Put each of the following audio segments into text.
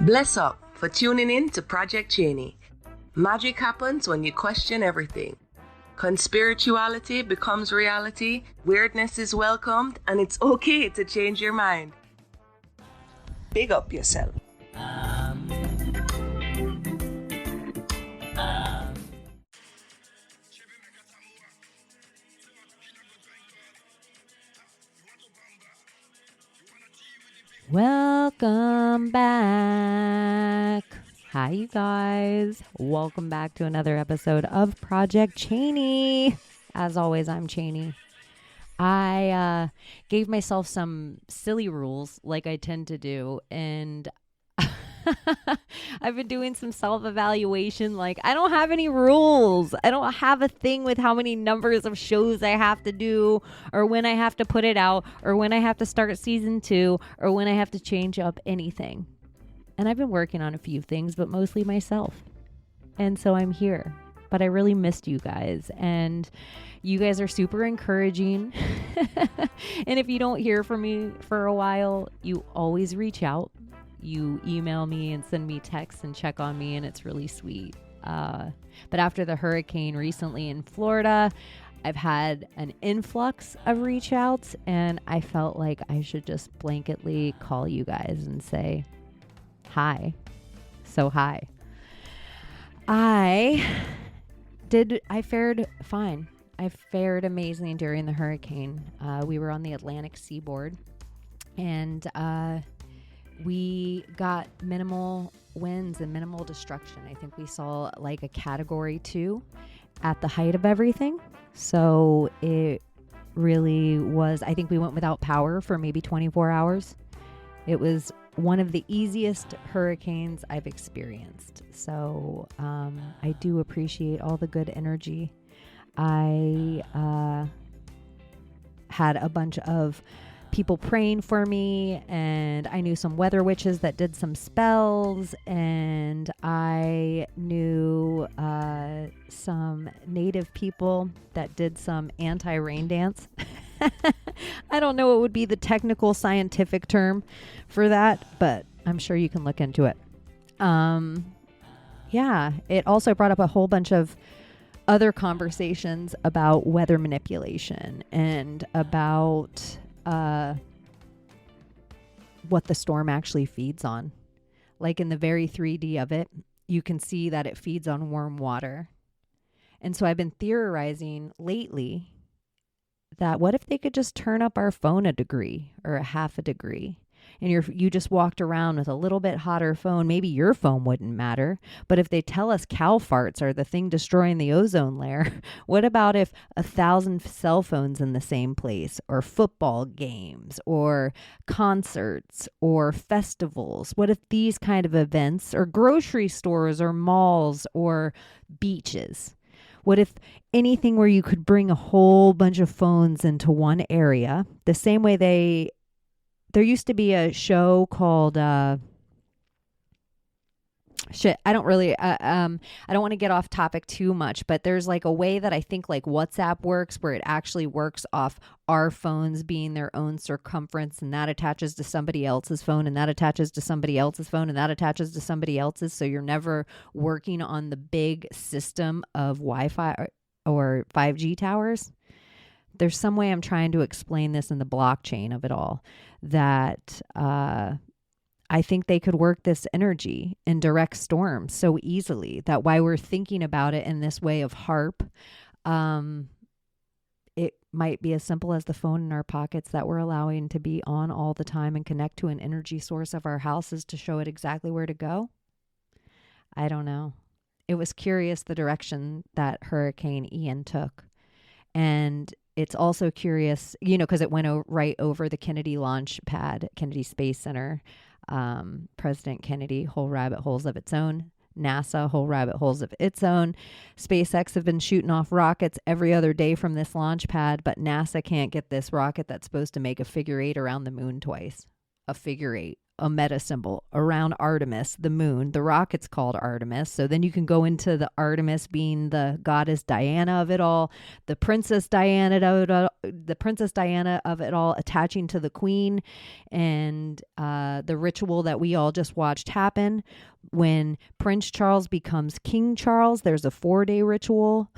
Bless up for tuning in to Project Cheney. Magic happens when you question everything. Conspirituality becomes reality, weirdness is welcomed, and it's okay to change your mind. Big up yourself. Welcome back. Hi, you guys. Welcome back to another episode of Project Cheney. As always, I'm Cheney. I gave myself some silly rules like I tend to do, and I've been doing some self-evaluation. Like, I don't have any rules. I don't have a thing with how many numbers of shows I have to do, or when I have to put it out, or when I have to start season 2, or when I have to change up anything. And I've been working on a few things, but mostly myself. And so I'm here. But I really missed you guys. And you guys are super encouraging. And if you don't hear from me for a while, you always reach out. You email me and send me texts and check on me, and it's really sweet. But after the hurricane recently in Florida, I've had an influx of reach outs, and I felt like I should just blanketly call you guys and say, hi. So hi. I fared fine. I fared amazing during the hurricane. We were on the Atlantic seaboard, and we got minimal winds and minimal destruction. I think we saw like a category 2 at the height of everything. So it really was, I think we went without power for maybe 24 hours. It was one of the easiest hurricanes I've experienced. So I do appreciate all the good energy. I had a bunch of people praying for me, and I knew some weather witches that did some spells, and I knew some native people that did some anti-rain dance. I don't know what would be the technical scientific term for that, but I'm sure you can look into it. Yeah, it also brought up a whole bunch of other conversations about weather manipulation and about what the storm actually feeds on. Like in the very 3D of it, you can see that it feeds on warm water. And so I've been theorizing lately that what if they could just turn up our phone a degree or a half a degree, and you just walked around with a little bit hotter phone. Maybe your phone wouldn't matter, but if they tell us cow farts are the thing destroying the ozone layer, what about if 1,000 cell phones in the same place, or football games, or concerts, or festivals? What if these kind of events, or grocery stores, or malls, or beaches? What if anything where you could bring a whole bunch of phones into one area, the same way there used to be a show called, I don't want to get off topic too much, but there's like a way that I think like WhatsApp works, where it actually works off our phones being their own circumference, and that attaches to somebody else's phone, and that attaches to somebody else's phone, and that attaches to somebody else's. So you're never working on the big system of Wi-Fi or 5G towers. There's some way I'm trying to explain this in the blockchain of it all, that I think they could work this energy in direct storms so easily that while we're thinking about it in this way of HARP, it might be as simple as the phone in our pockets that we're allowing to be on all the time and connect to an energy source of our houses to show it exactly where to go. I don't know. It was curious the direction that Hurricane Ian took. And it's also curious, because it went right over the Kennedy launch pad, Kennedy Space Center. President Kennedy, whole rabbit holes of its own. NASA, whole rabbit holes of its own. SpaceX have been shooting off rockets every other day from this launch pad, but NASA can't get this rocket that's supposed to make a figure 8 around the moon twice. A figure 8. a meta symbol around Artemis, the moon. The rocket's called Artemis. So then you can go into the Artemis being the goddess Diana of it all, the princess Diana of it all attaching to the queen, and the ritual that we all just watched happen. When Prince Charles becomes King Charles, there's a 4-day ritual,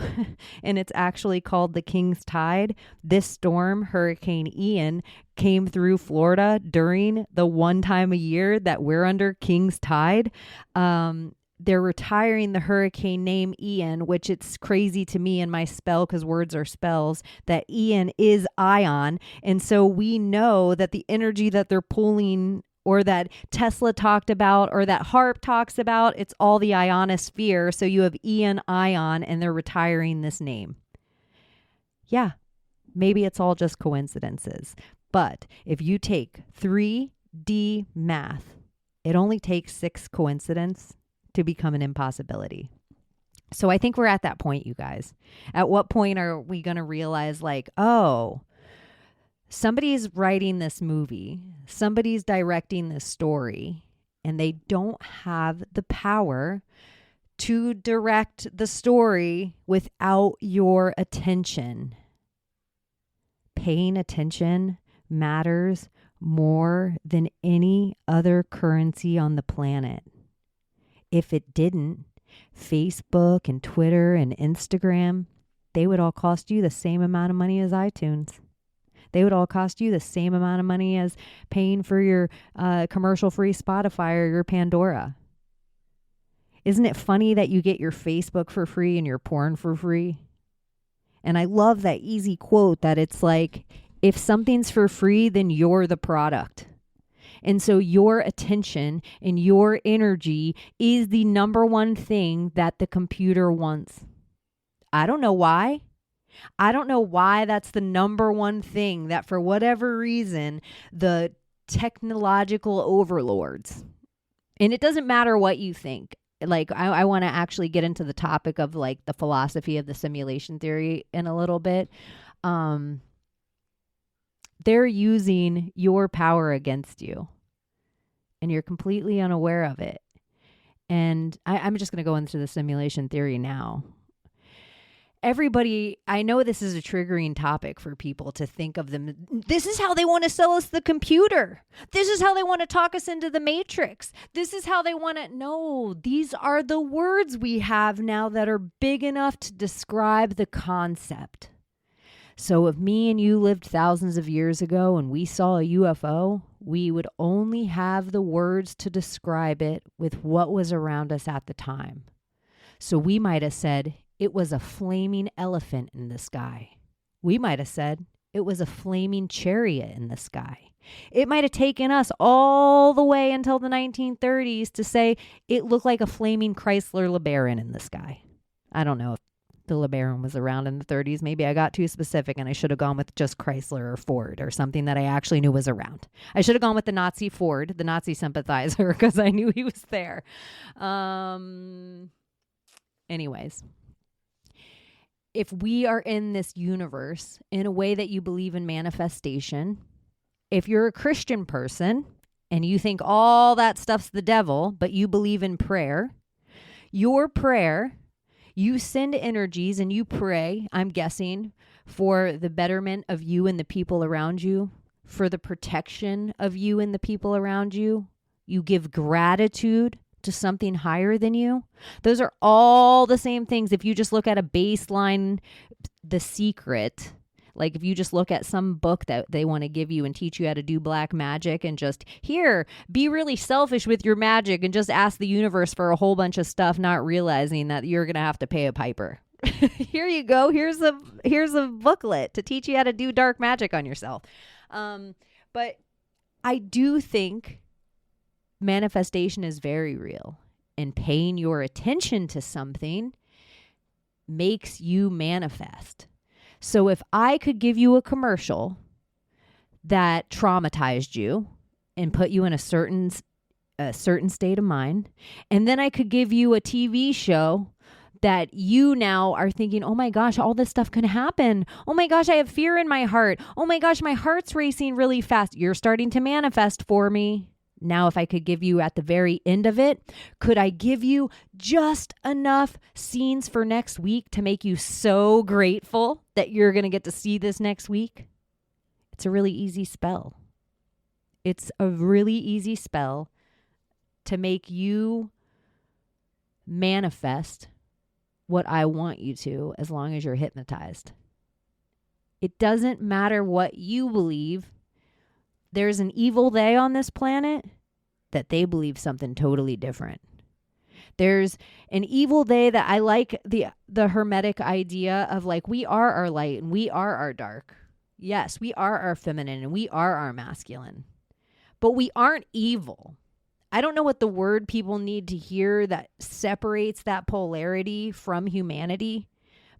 and it's actually called the King's Tide. This storm, Hurricane Ian, came through Florida during the one time a year that we're under King's Tide. They're retiring the hurricane name Ian, which it's crazy to me in my spell, because words are spells, that Ian is ion. And so we know that the energy that they're pulling, or that Tesla talked about, or that HAARP talks about, it's all the ionosphere. So you have Ian Ion, and they're retiring this name. Yeah, maybe it's all just coincidences. But if you take 3D math, it only takes 6 coincidences to become an impossibility. So I think we're at that point, you guys. At what point are we going to realize, like, oh, somebody's writing this movie, somebody's directing this story, and they don't have the power to direct the story without your attention. Paying attention matters more than any other currency on the planet. If it didn't, Facebook and Twitter and Instagram, they would all cost you the same amount of money as iTunes. They would all cost you the same amount of money as paying for your commercial-free Spotify or your Pandora. Isn't it funny that you get your Facebook for free and your porn for free? And I love that easy quote that it's like, if something's for free, then you're the product. And so your attention and your energy is the number one thing that the computer wants. I don't know why. I don't know why that's the number one thing that, for whatever reason, the technological overlords, and it doesn't matter what you think. Like, I want to actually get into the topic of, like, the philosophy of the simulation theory in a little bit. They're using your power against you, and you're completely unaware of it. And I'm just going to go into the simulation theory now. Everybody, I know this is a triggering topic for people to think of them. This is how they want to sell us the computer. This is how they want to talk us into the matrix. This is how they want to. No, these are the words we have now that are big enough to describe the concept. So if me and you lived thousands of years ago and we saw a UFO, we would only have the words to describe it with what was around us at the time. So we might have said, it was a flaming elephant in the sky. We might have said it was a flaming chariot in the sky. It might have taken us all the way until the 1930s to say it looked like a flaming Chrysler LeBaron in the sky. I don't know if the LeBaron was around in the 30s. Maybe I got too specific and I should have gone with just Chrysler or Ford or something that I actually knew was around. I should have gone with the Nazi Ford, the Nazi sympathizer, because I knew he was there. Anyways. If we are in this universe in a way that you believe in manifestation, if you're a Christian person and you think all that stuff's the devil, but you believe in prayer, your prayer, you send energies and you pray, I'm guessing, for the betterment of you and the people around you, for the protection of you and the people around you. You give gratitude to something higher than you. Those are all the same things. If you just look at a baseline, The Secret, like if you just look at some book that they want to give you and teach you how to do black magic and just, here, be really selfish with your magic and just ask the universe for a whole bunch of stuff, not realizing that you're going to have to pay a piper. Here you go. Here's a booklet to teach you how to do dark magic on yourself. But I do think manifestation is very real, and paying your attention to something makes you manifest. So if I could give you a commercial that traumatized you and put you in a certain state of mind, and then I could give you a TV show that you now are thinking, oh my gosh, all this stuff can happen. Oh my gosh, I have fear in my heart. Oh my gosh, my heart's racing really fast. You're starting to manifest for me. Now, if I could give you at the very end of it, could I give you just enough scenes for next week to make you so grateful that you're going to get to see this next week? It's a really easy spell. It's a really easy spell to make you manifest what I want you to, as long as you're hypnotized. It doesn't matter what you believe. There's an evil they on this planet that they believe something totally different. There's an evil they that I like the hermetic idea of, like, we are our light and we are our dark. Yes, we are our feminine and we are our masculine. But we aren't evil. I don't know what the word people need to hear that separates that polarity from humanity,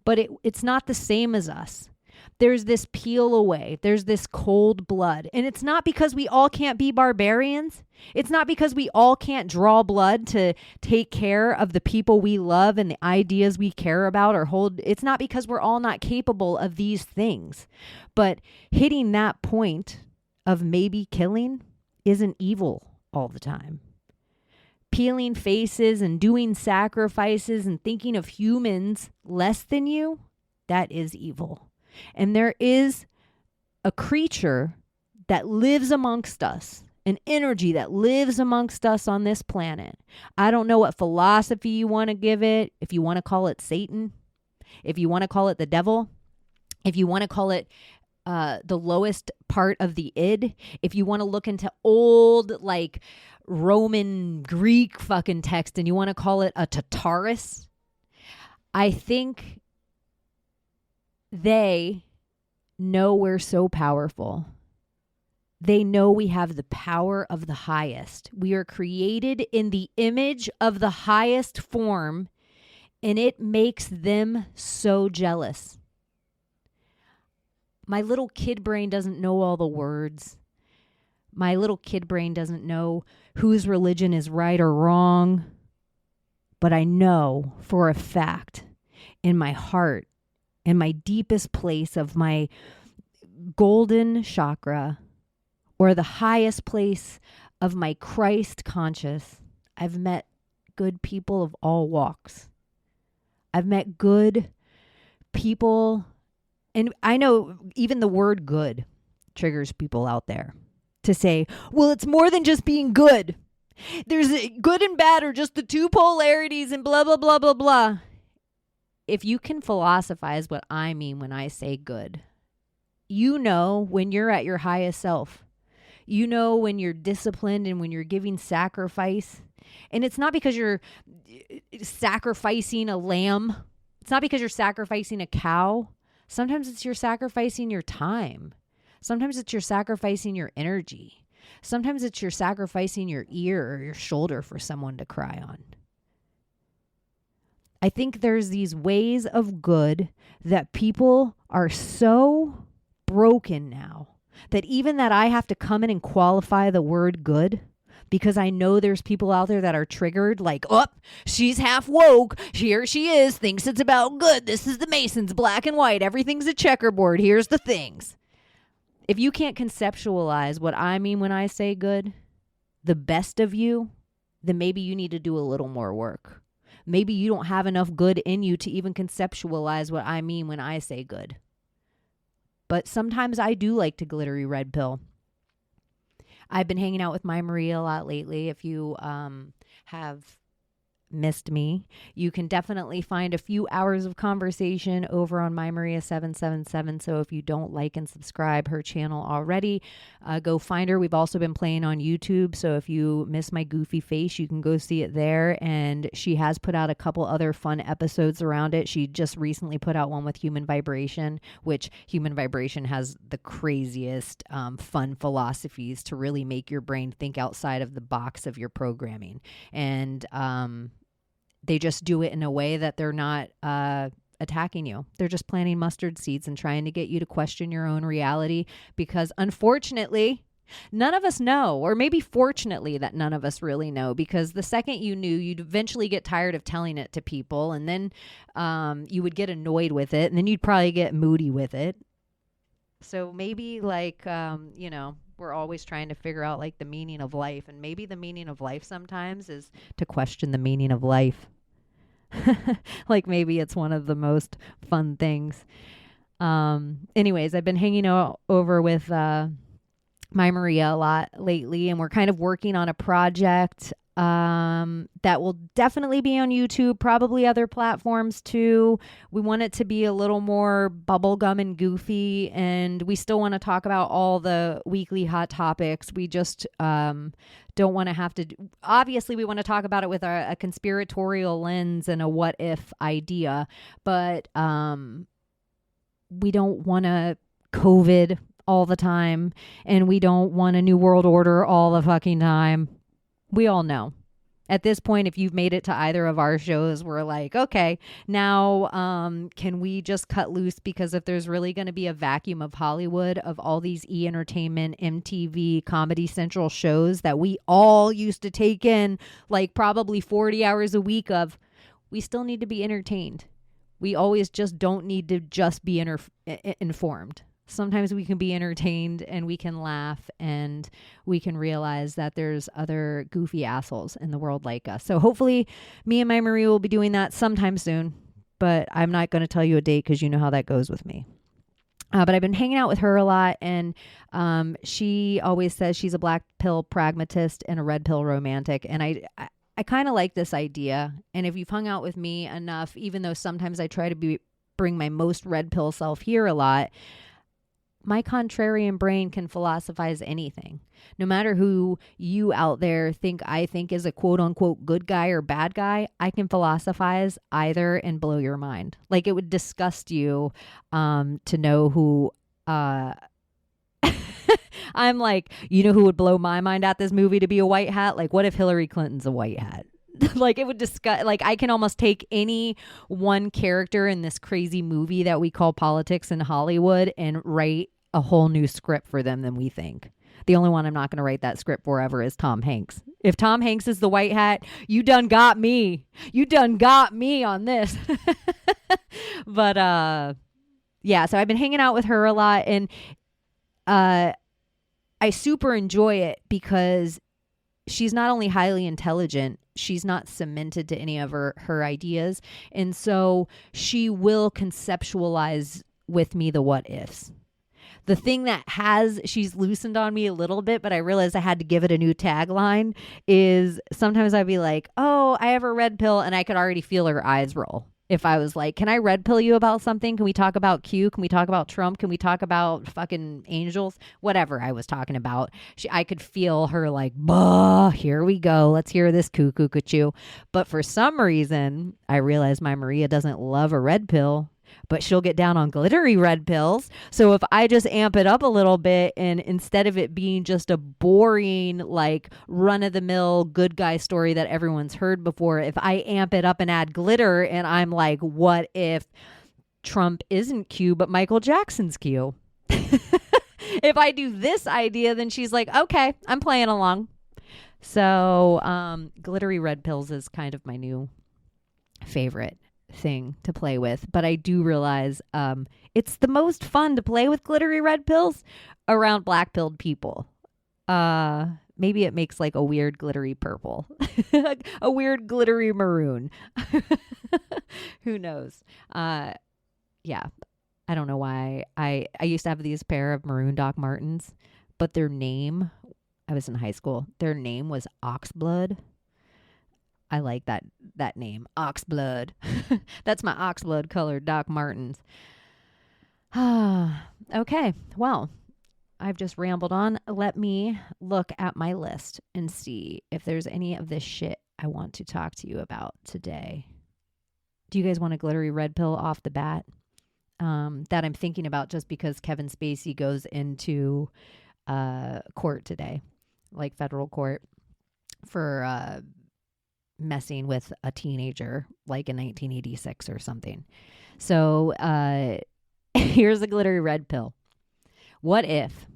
but it's not the same as us. There's this peel away. There's this cold blood. And it's not because we all can't be barbarians. It's not because we all can't draw blood to take care of the people we love and the ideas we care about or hold. It's not because we're all not capable of these things. But hitting that point of maybe killing isn't evil all the time. Peeling faces and doing sacrifices and thinking of humans less than you, that is evil. And there is a creature that lives amongst us, an energy that lives amongst us on this planet. I don't know what philosophy you want to give it, if you want to call it Satan, if you want to call it the devil, if you want to call it the lowest part of the id, if you want to look into old, like, Roman Greek fucking text and you want to call it a Tartarus, I think they know we're so powerful. They know we have the power of the highest. We are created in the image of the highest form, and it makes them so jealous. My little kid brain doesn't know all the words. My little kid brain doesn't know whose religion is right or wrong. But I know for a fact in my heart, in my deepest place of my golden chakra, or the highest place of my Christ conscious, I've met good people of all walks. I've met good people. And I know even the word good triggers people out there to say, well, it's more than just being good. There's good and bad are just the two polarities and blah, blah, blah, blah, blah. If you can philosophize what I mean when I say good, you know when you're at your highest self. You know when you're disciplined and when you're giving sacrifice. And it's not because you're sacrificing a lamb. It's not because you're sacrificing a cow. Sometimes it's you're sacrificing your time. Sometimes it's you're sacrificing your energy. Sometimes it's you're sacrificing your ear or your shoulder for someone to cry on. I think there's these ways of good that people are so broken now that even that I have to come in and qualify the word good, because I know there's people out there that are triggered, like, oh, she's half woke. Here she is, thinks it's about good. This is the Masons, black and white. Everything's a checkerboard. Here's the things. If you can't conceptualize what I mean when I say good, the best of you, then maybe you need to do a little more work. Maybe you don't have enough good in you to even conceptualize what I mean when I say good. But sometimes I do like to glittery red pill. I've been hanging out with my Maria a lot lately. If you have missed me, you can definitely find a few hours of conversation over on My Maria 777. So if you don't like and subscribe her channel already, go find her. We've also been playing on YouTube. So if you miss my goofy face, you can go see it there. And she has put out a couple other fun episodes around it. She just recently put out one with Human Vibration, which Human Vibration has the craziest fun philosophies to really make your brain think outside of the box of your programming. And they just do it in a way that they're not attacking you. They're just planting mustard seeds and trying to get you to question your own reality, because unfortunately, none of us know, or maybe fortunately that none of us really know, because the second you knew, you'd eventually get tired of telling it to people, and then you would get annoyed with it, and then you'd probably get moody with it. So maybe We're always trying to figure out like the meaning of life. And maybe the meaning of life sometimes is to question the meaning of life. Like maybe it's one of the most fun things. Anyways, I've been hanging out over with my Maria a lot lately, and we're kind of working on a project that will definitely be on YouTube, probably other platforms too. We want it to be a little more bubblegum and goofy, and we still want to talk about all the weekly hot topics. We just don't want to have to. Obviously, we want to talk about it with a conspiratorial lens and a what if idea, but we don't want to COVID all the time, and we don't want a new world order all the fucking time. We all know. At this point, if you've made it to either of our shows, we're like, okay, now can we just cut loose? Because if there's really going to be a vacuum of Hollywood, of all these E-Entertainment, MTV, Comedy Central shows that we all used to take in like probably 40 hours a week of, we still need to be entertained. We always just don't need to just be informed. Sometimes we can be entertained and we can laugh and we can realize that there's other goofy assholes in the world like us. So hopefully me and my Maria will be doing that sometime soon, but I'm not going to tell you a date because you know how that goes with me. But I've been hanging out with her a lot, and she always says she's a black pill pragmatist and a red pill romantic. And I kind of like this idea. And if you've hung out with me enough, even though sometimes I try to bring my most red pill self here a lot, my contrarian brain can philosophize anything. No matter who you out there I think is a quote unquote good guy or bad guy, I can philosophize either and blow your mind. Like it would disgust you to know who I'm like, you know who would blow my mind at this movie to be a white hat? Like what if Hillary Clinton's a white hat? Like it would discuss, like I can almost take any one character in this crazy movie that we call politics in Hollywood and write a whole new script for them than we think. The only one I'm not going to write that script for ever is Tom Hanks. If Tom Hanks is the white hat, you done got me. You done got me on this. But yeah, so I've been hanging out with her a lot, and I super enjoy it because she's not only highly intelligent, she's not cemented to any of her ideas. And so she will conceptualize with me the what ifs. The thing that she's loosened on me a little bit, but I realized I had to give it a new tagline, is sometimes I'd be like, oh, I have a red pill, and I could already feel her eyes roll. If I was like, can I red pill you about something? Can we talk about Q? Can we talk about Trump? Can we talk about fucking angels? Whatever I was talking about. I could feel her like, bah, here we go. Let's hear this cuckoo. But for some reason, I realized my Maria doesn't love a red pill, but she'll get down on glittery red pills. So if I just amp it up a little bit, and instead of it being just a boring, like run-of-the-mill good guy story that everyone's heard before, if I amp it up and add glitter, and I'm like, what if Trump isn't Q, but Michael Jackson's Q? If I do this idea, then she's like, okay, I'm playing along. So glittery red pills is kind of my new favorite thing to play with, but I do realize it's the most fun to play with glittery red pills around black pilled people. Maybe it makes like a weird glittery purple, a weird glittery maroon. Who knows? Yeah, I don't know why. I used to have these pair of maroon Doc Martens, but their name, I was in high school, their name was Oxblood. I like that name, Oxblood. That's my Oxblood colored Doc Martens. Okay, well, I've just rambled on. Let me look at my list and see if there's any of this shit I want to talk to you about today. Do you guys want a glittery red pill off the bat? That I'm thinking about just because Kevin Spacey goes into court today, like federal court, for messing with a teenager like in 1986 or something. So here's a glittery red pill. What if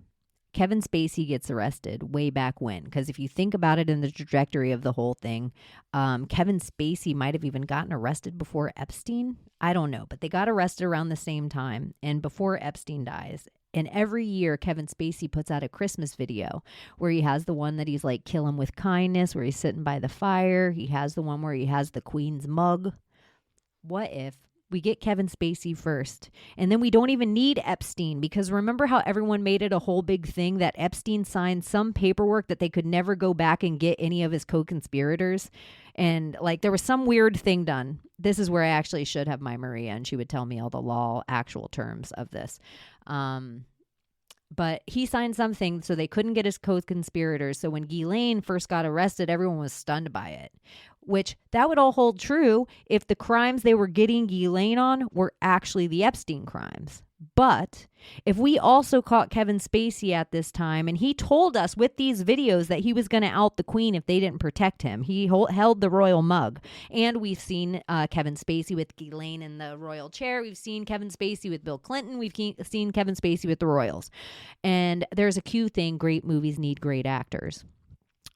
Kevin Spacey gets arrested way back when? Because if you think about it in the trajectory of the whole thing, Kevin Spacey might have even gotten arrested before Epstein. I don't know, but they got arrested around the same time and before Epstein dies. And every year, Kevin Spacey puts out a Christmas video where he has the one that he's like, kill him with kindness, where he's sitting by the fire. He has the one where he has the Queen's mug. What if we get Kevin Spacey first, and then we don't even need Epstein? Because remember how everyone made it a whole big thing that Epstein signed some paperwork that they could never go back and get any of his co-conspirators? And like there was some weird thing done. This is where I actually should have my Maria, and she would tell me all the law, actual terms of this. But he signed something so they couldn't get his co-conspirators. So when Ghislaine first got arrested, everyone was stunned by it. Which that would all hold true if the crimes they were getting Ghislaine on were actually the Epstein crimes. But if we also caught Kevin Spacey at this time, and he told us with these videos that he was going to out the Queen if they didn't protect him. He held the royal mug. And we've seen Kevin Spacey with Ghislaine in the royal chair. We've seen Kevin Spacey with Bill Clinton. We've seen Kevin Spacey with the royals. And there's a Q thing, great movies need great actors.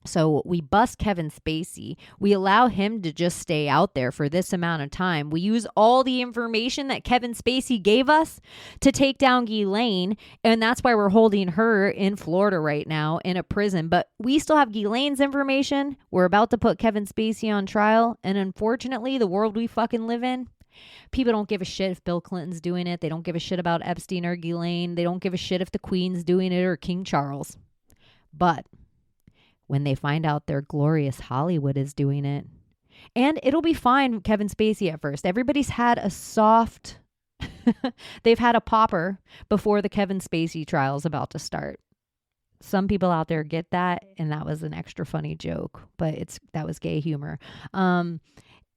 So we bust Kevin Spacey. We allow him to just stay out there for this amount of time. We use all the information that Kevin Spacey gave us to take down Ghislaine. And that's why we're holding her in Florida right now in a prison. But we still have Ghislaine's information. We're about to put Kevin Spacey on trial. And unfortunately, the world we fucking live in, people don't give a shit if Bill Clinton's doing it. They don't give a shit about Epstein or Ghislaine. They don't give a shit if the Queen's doing it or King Charles. But when they find out their glorious Hollywood is doing it. And it'll be fine, Kevin Spacey at first. Everybody's had a soft, they've had a popper before the Kevin Spacey trial is about to start. Some people out there get that, and that was an extra funny joke, but that was gay humor.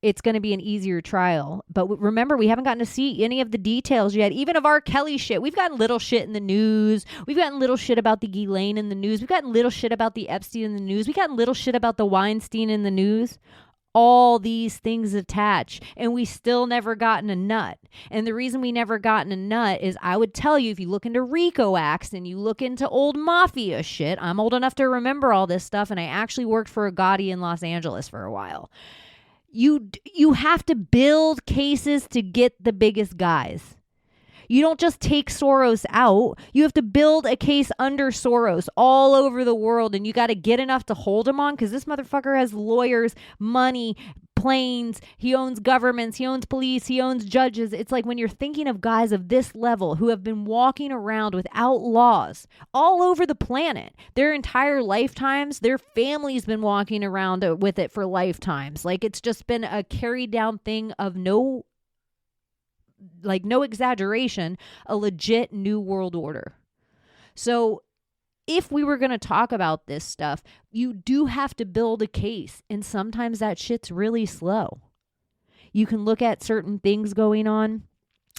It's going to be an easier trial. But remember, we haven't gotten to see any of the details yet, even of R. Kelly shit. We've gotten little shit in the news. We've gotten little shit about the Ghislaine in the news. We've gotten little shit about the Epstein in the news. We've gotten little shit about the Weinstein in the news. All these things attach, and we still never gotten a nut. And the reason we never gotten a nut is, I would tell you, if you look into RICO acts and you look into old mafia shit, I'm old enough to remember all this stuff, and I actually worked for a Gotti in Los Angeles for a while. You have to build cases to get the biggest guys. You don't just take Soros out. You have to build a case under Soros all over the world, and you got to get enough to hold him on, because this motherfucker has lawyers, money, planes. He owns governments. He owns police. He owns judges. It's like when you're thinking of guys of this level who have been walking around without laws all over the planet, their entire lifetimes, their family's been walking around with it for lifetimes. Like, it's just been a carried down thing of no exaggeration, a legit new world order. So if we were going to talk about this stuff, you do have to build a case. And sometimes that shit's really slow. You can look at certain things going on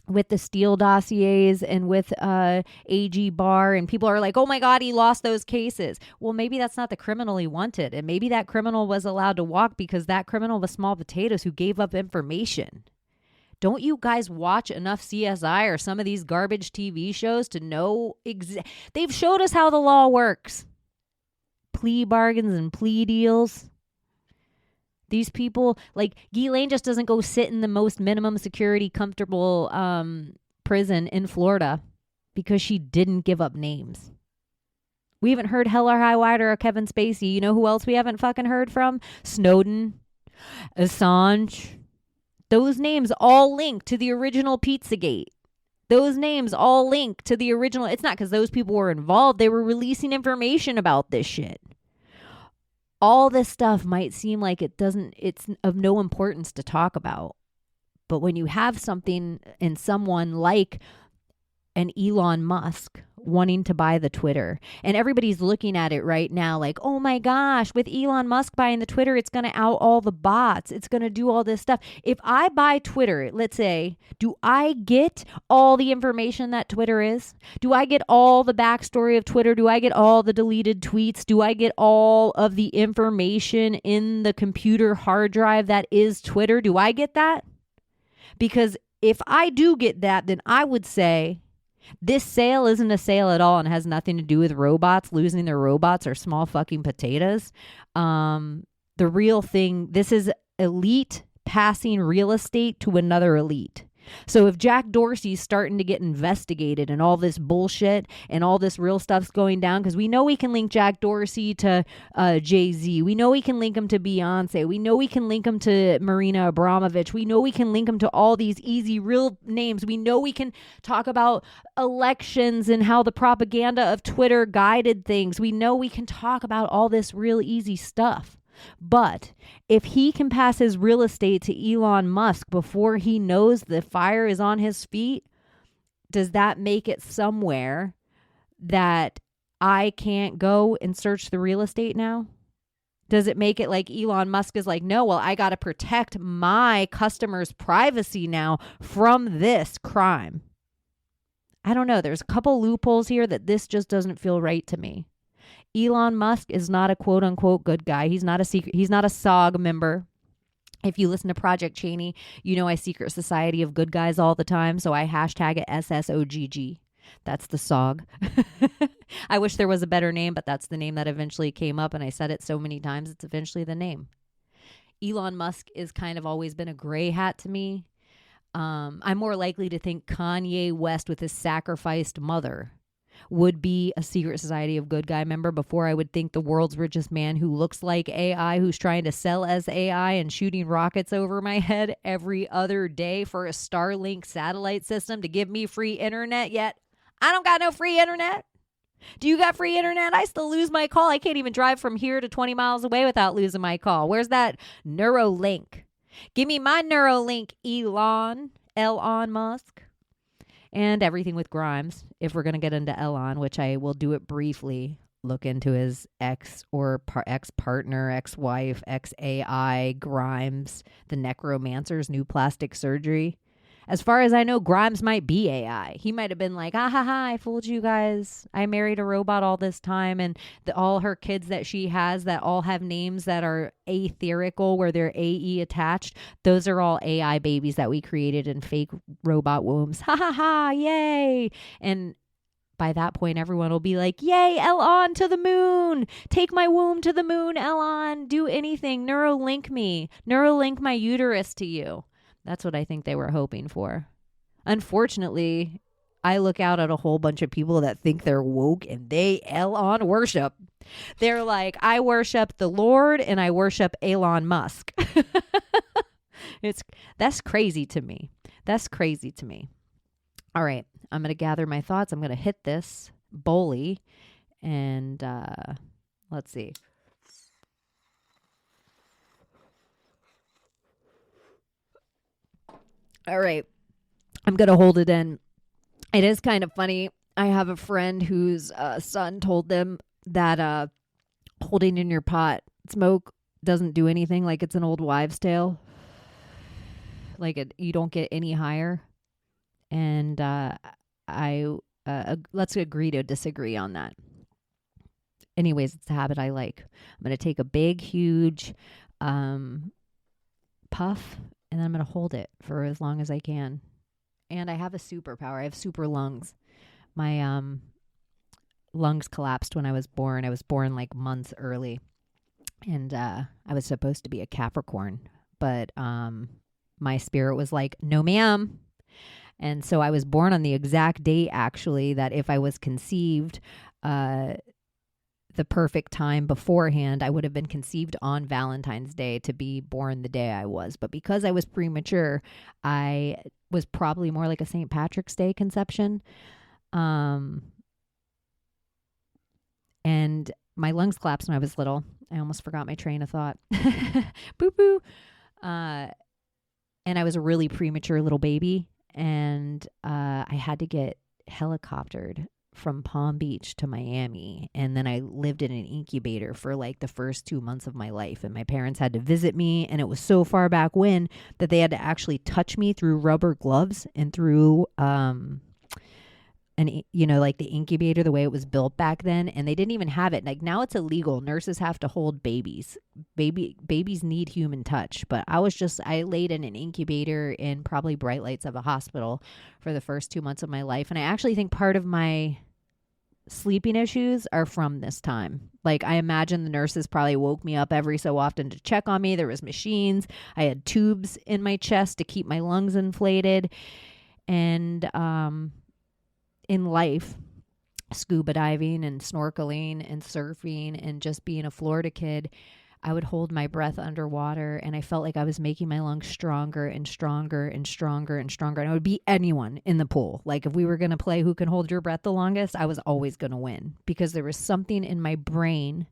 with the Steele dossiers and with AG Barr, and people are like, oh my God, he lost those cases. Well, maybe that's not the criminal he wanted. And maybe that criminal was allowed to walk because that criminal was small potatoes who gave up information. Don't you guys watch enough CSI or some of these garbage TV shows to know? They've showed us how the law works. Plea bargains and plea deals. These people, like Ghislaine just doesn't go sit in the most minimum security, comfortable prison in Florida because she didn't give up names. We haven't heard Hell or High Water or Kevin Spacey. You know who else we haven't fucking heard from? Snowden, Assange. Those names all link to the original Pizzagate. Those names all link to the original. It's not because those people were involved. They were releasing information about this shit. All this stuff might seem like it's of no importance to talk about. But when you have something in someone like an Elon Musk wanting to buy the Twitter, and everybody's looking at it right now like, oh my gosh, with Elon Musk buying the Twitter, it's going to out all the bots. It's going to do all this stuff. If I buy Twitter, let's say, do I get all the information that Twitter is? Do I get all the backstory of Twitter? Do I get all the deleted tweets? Do I get all of the information in the computer hard drive that is Twitter? Do I get that? Because if I do get that, then I would say this sale isn't a sale at all and has nothing to do with robots losing their robots or small fucking potatoes. The real thing, this is elite passing real estate to another elite. So if Jack Dorsey's starting to get investigated and all this bullshit and all this real stuff's going down, because we know we can link Jack Dorsey to Jay-Z. We know we can link him to Beyonce. We know we can link him to Marina Abramovich. We know we can link him to all these easy real names. We know we can talk about elections and how the propaganda of Twitter guided things. We know we can talk about all this real easy stuff. But if he can pass his real estate to Elon Musk before he knows the fire is on his feet, does that make it somewhere that I can't go and search the real estate now? Does it make it like Elon Musk is like, no, well, I got to protect my customers' privacy now from this crime? I don't know. There's a couple loopholes here that this just doesn't feel right to me. Elon Musk is not a quote unquote good guy. He's not a secret. He's not a SOG member. If you listen to Project Cheney, you know I secret society of good guys all the time. So I hashtag it SSOGG. That's the SOG. I wish there was a better name, but that's the name that eventually came up. And I said it so many times, it's eventually the name. Elon Musk is kind of always been a gray hat to me. I'm more likely to think Kanye West with his sacrificed mother would be a secret society of good guy member before I would think the world's richest man who looks like AI, who's trying to sell as AI and shooting rockets over my head every other day for a Starlink satellite system to give me free internet, yet I don't got no free internet. Do you got free internet? I still lose my call. I can't even drive from here to 20 miles away without losing my call. Where's that Neuralink? Give me my Neuralink, Elon Musk. And everything with Grimes, if we're going to get into Elon, which I will do it briefly, look into his ex or ex-partner, ex-wife, ex-AI, Grimes, the necromancer's new plastic surgery. As far as I know, Grimes might be AI. He might have been like, I fooled you guys. I married a robot all this time. And all her kids that she has that all have names that are aetherical, where they're AE attached. Those are all AI babies that we created in fake robot wombs. Yay. And by that point, everyone will be like, yay, Elon to the moon. Take my womb to the moon, Elon. Do anything. Neuralink me. Neuralink my uterus to you. That's what I think they were hoping for. Unfortunately, I look out at a whole bunch of people that think they're woke and they Elon worship. They're like, I worship the Lord and I worship Elon Musk. That's crazy to me. That's crazy to me. All right, I'm going to gather my thoughts. I'm going to hit this bully and let's see. All right. I'm going to hold it in. It is kind of funny. I have a friend whose son told them that holding in your pot smoke doesn't do anything, like it's an old wives' tale. Like you don't get any higher. And let's agree to disagree on that. Anyways, it's a habit I like. I'm going to take a big, huge puff. And then I'm going to hold it for as long as I can. And I have a superpower. I have super lungs. My lungs collapsed when I was born. I was born like months early. And I was supposed to be a Capricorn. But my spirit was like, no, ma'am. And so I was born on the exact date, actually, that if I was conceived the perfect time beforehand, I would have been conceived on Valentine's Day to be born the day I was. But because I was premature, I was probably more like a St. Patrick's Day conception. And my lungs collapsed when I was little. I almost forgot my train of thought. Boo boo. And I was a really premature little baby. And I had to get helicoptered from Palm Beach to Miami. And then I lived in an incubator for like the first 2 months of my life. And my parents had to visit me. And it was so far back when that they had to actually touch me through rubber gloves and through, like the incubator, the way it was built back then. And they didn't even have it. Like now it's illegal. Nurses have to hold babies. Babies need human touch. But I laid in an incubator in probably bright lights of a hospital for the first 2 months of my life. And I actually think part of my sleeping issues are from this time. Like, I imagine the nurses probably woke me up every so often to check on me. There was machines. I had tubes in my chest to keep my lungs inflated. And in life, scuba diving and snorkeling and surfing and just being a Florida kid, I would hold my breath underwater, and I felt like I was making my lungs stronger and stronger and stronger and stronger. And I would beat anyone in the pool. Like, if we were going to play who can hold your breath the longest, I was always going to win, because there was something in my brain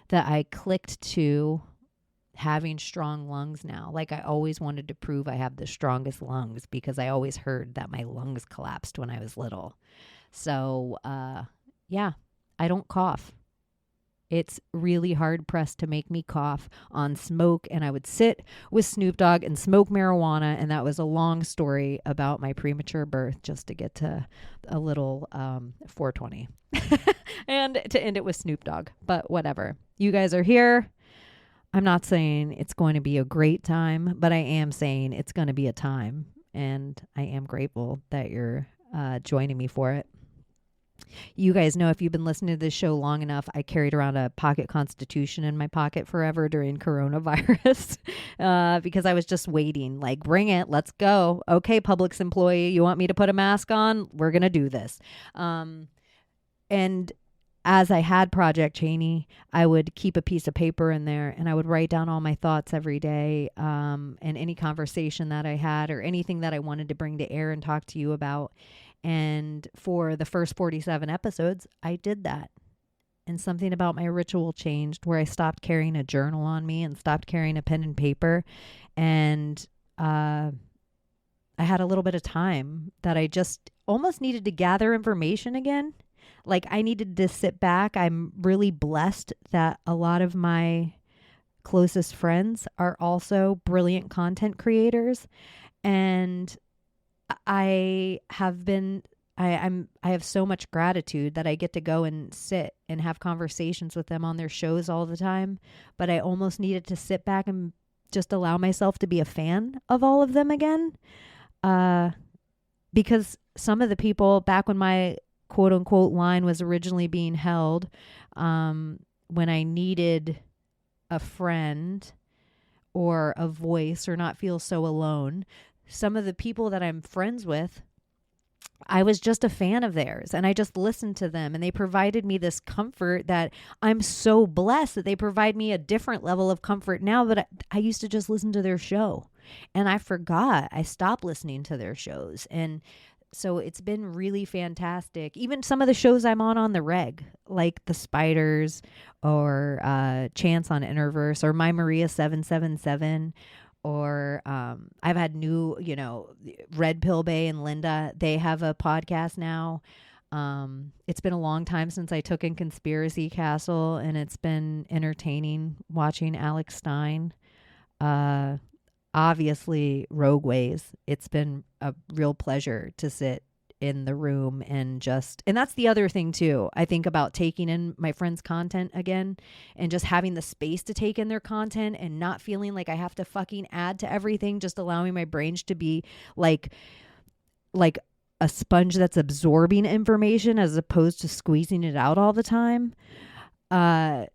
that I clicked to having strong lungs now. Like, I always wanted to prove I have the strongest lungs, because I always heard that my lungs collapsed when I was little. So, yeah, I don't cough. It's really hard pressed to make me cough on smoke. And I would sit with Snoop Dogg and smoke marijuana. And that was a long story about my premature birth, just to get to a little 420 and to end it with Snoop Dogg. But whatever. You guys are here. I'm not saying it's going to be a great time, but I am saying it's going to be a time. And I am grateful that you're joining me for it. You guys know, if you've been listening to this show long enough, I carried around a pocket Constitution in my pocket forever during coronavirus because I was just waiting, like, bring it, let's go. Okay, Publix employee, you want me to put a mask on? We're going to do this. And as I had Project Cheney, I would keep a piece of paper in there, and I would write down all my thoughts every day, and any conversation that I had or anything that I wanted to bring to air and talk to you about. And for the first 47 episodes, I did that. And something about my ritual changed, where I stopped carrying a journal on me and stopped carrying a pen and paper. And I had a little bit of time that I just almost needed to gather information again. Like, I needed to sit back. I'm really blessed that a lot of my closest friends are also brilliant content creators. And I have so much gratitude that I get to go and sit and have conversations with them on their shows all the time. But I almost needed to sit back and just allow myself to be a fan of all of them again. Because some of the people, back when my quote unquote line was originally being held, when I needed a friend or a voice or not feel so alone, some of the people that I'm friends with, I was just a fan of theirs, and I just listened to them, and they provided me this comfort that I'm so blessed that they provide me a different level of comfort now. But I used to just listen to their show, and I forgot. I stopped listening to their shows. And so it's been really fantastic. Even some of the shows I'm on the reg, like The Spiders or Chance on Interverse or My Maria 777. Or I've had new, Red Pill Bay and Linda. They have a podcast now. It's been a long time since I took in Conspiracy Castle, and it's been entertaining watching Alex Stein. Obviously, Rogue Ways. It's been a real pleasure to sit in the room and that's the other thing too. I think about taking in my friends' content again and just having the space to take in their content and not feeling like I have to fucking add to everything, just allowing my brains to be like a sponge that's absorbing information as opposed to squeezing it out all the time. My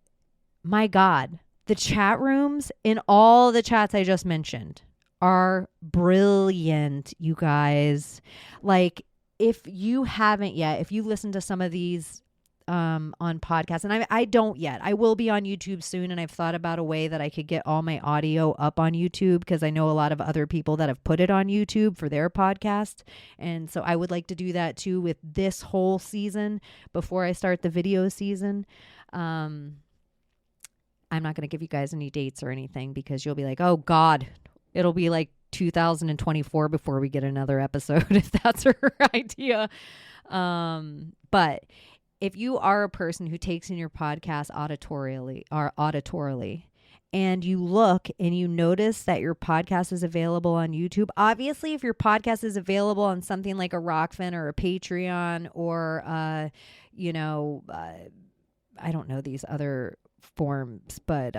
God, the chat rooms in all the chats I just mentioned are brilliant, you guys. Like, if you haven't yet, if you listen to some of these on podcasts, and I don't yet, I will be on YouTube soon, and I've thought about a way that I could get all my audio up on YouTube, because I know a lot of other people that have put it on YouTube for their podcast, and so I would like to do that too with this whole season before I start the video season. I'm not going to give you guys any dates or anything, because you'll be like, oh God, it'll be like 2024 before we get another episode, if that's her idea. But if you are a person who takes in your podcast auditorily, and you look and you notice that your podcast is available on YouTube, obviously if your podcast is available on something like a Rockfin or a Patreon or I don't know these other forms, but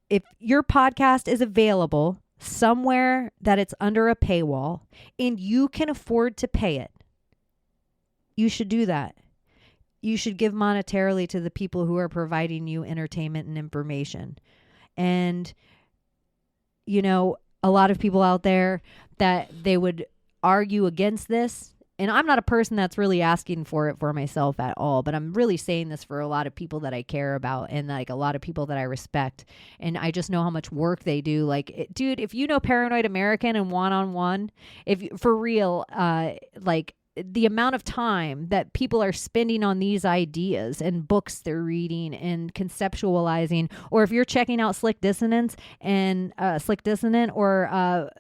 if your podcast is available somewhere that it's under a paywall and you can afford to pay it, you should do that. you should give monetarily to the people who are providing you entertainment and information. And, you know, a lot of people out there that they would argue against this. And I'm not a person that's really asking for it for myself at all, but I'm really saying this for a lot of people that I care about and like a lot of people that I respect. And I just know how much work they do. Like, dude, if you know Paranoid American and One-on-One, if for real, like the amount of time that people are spending on these ideas and books they're reading and conceptualizing, or if you're checking out Slick Dissonant or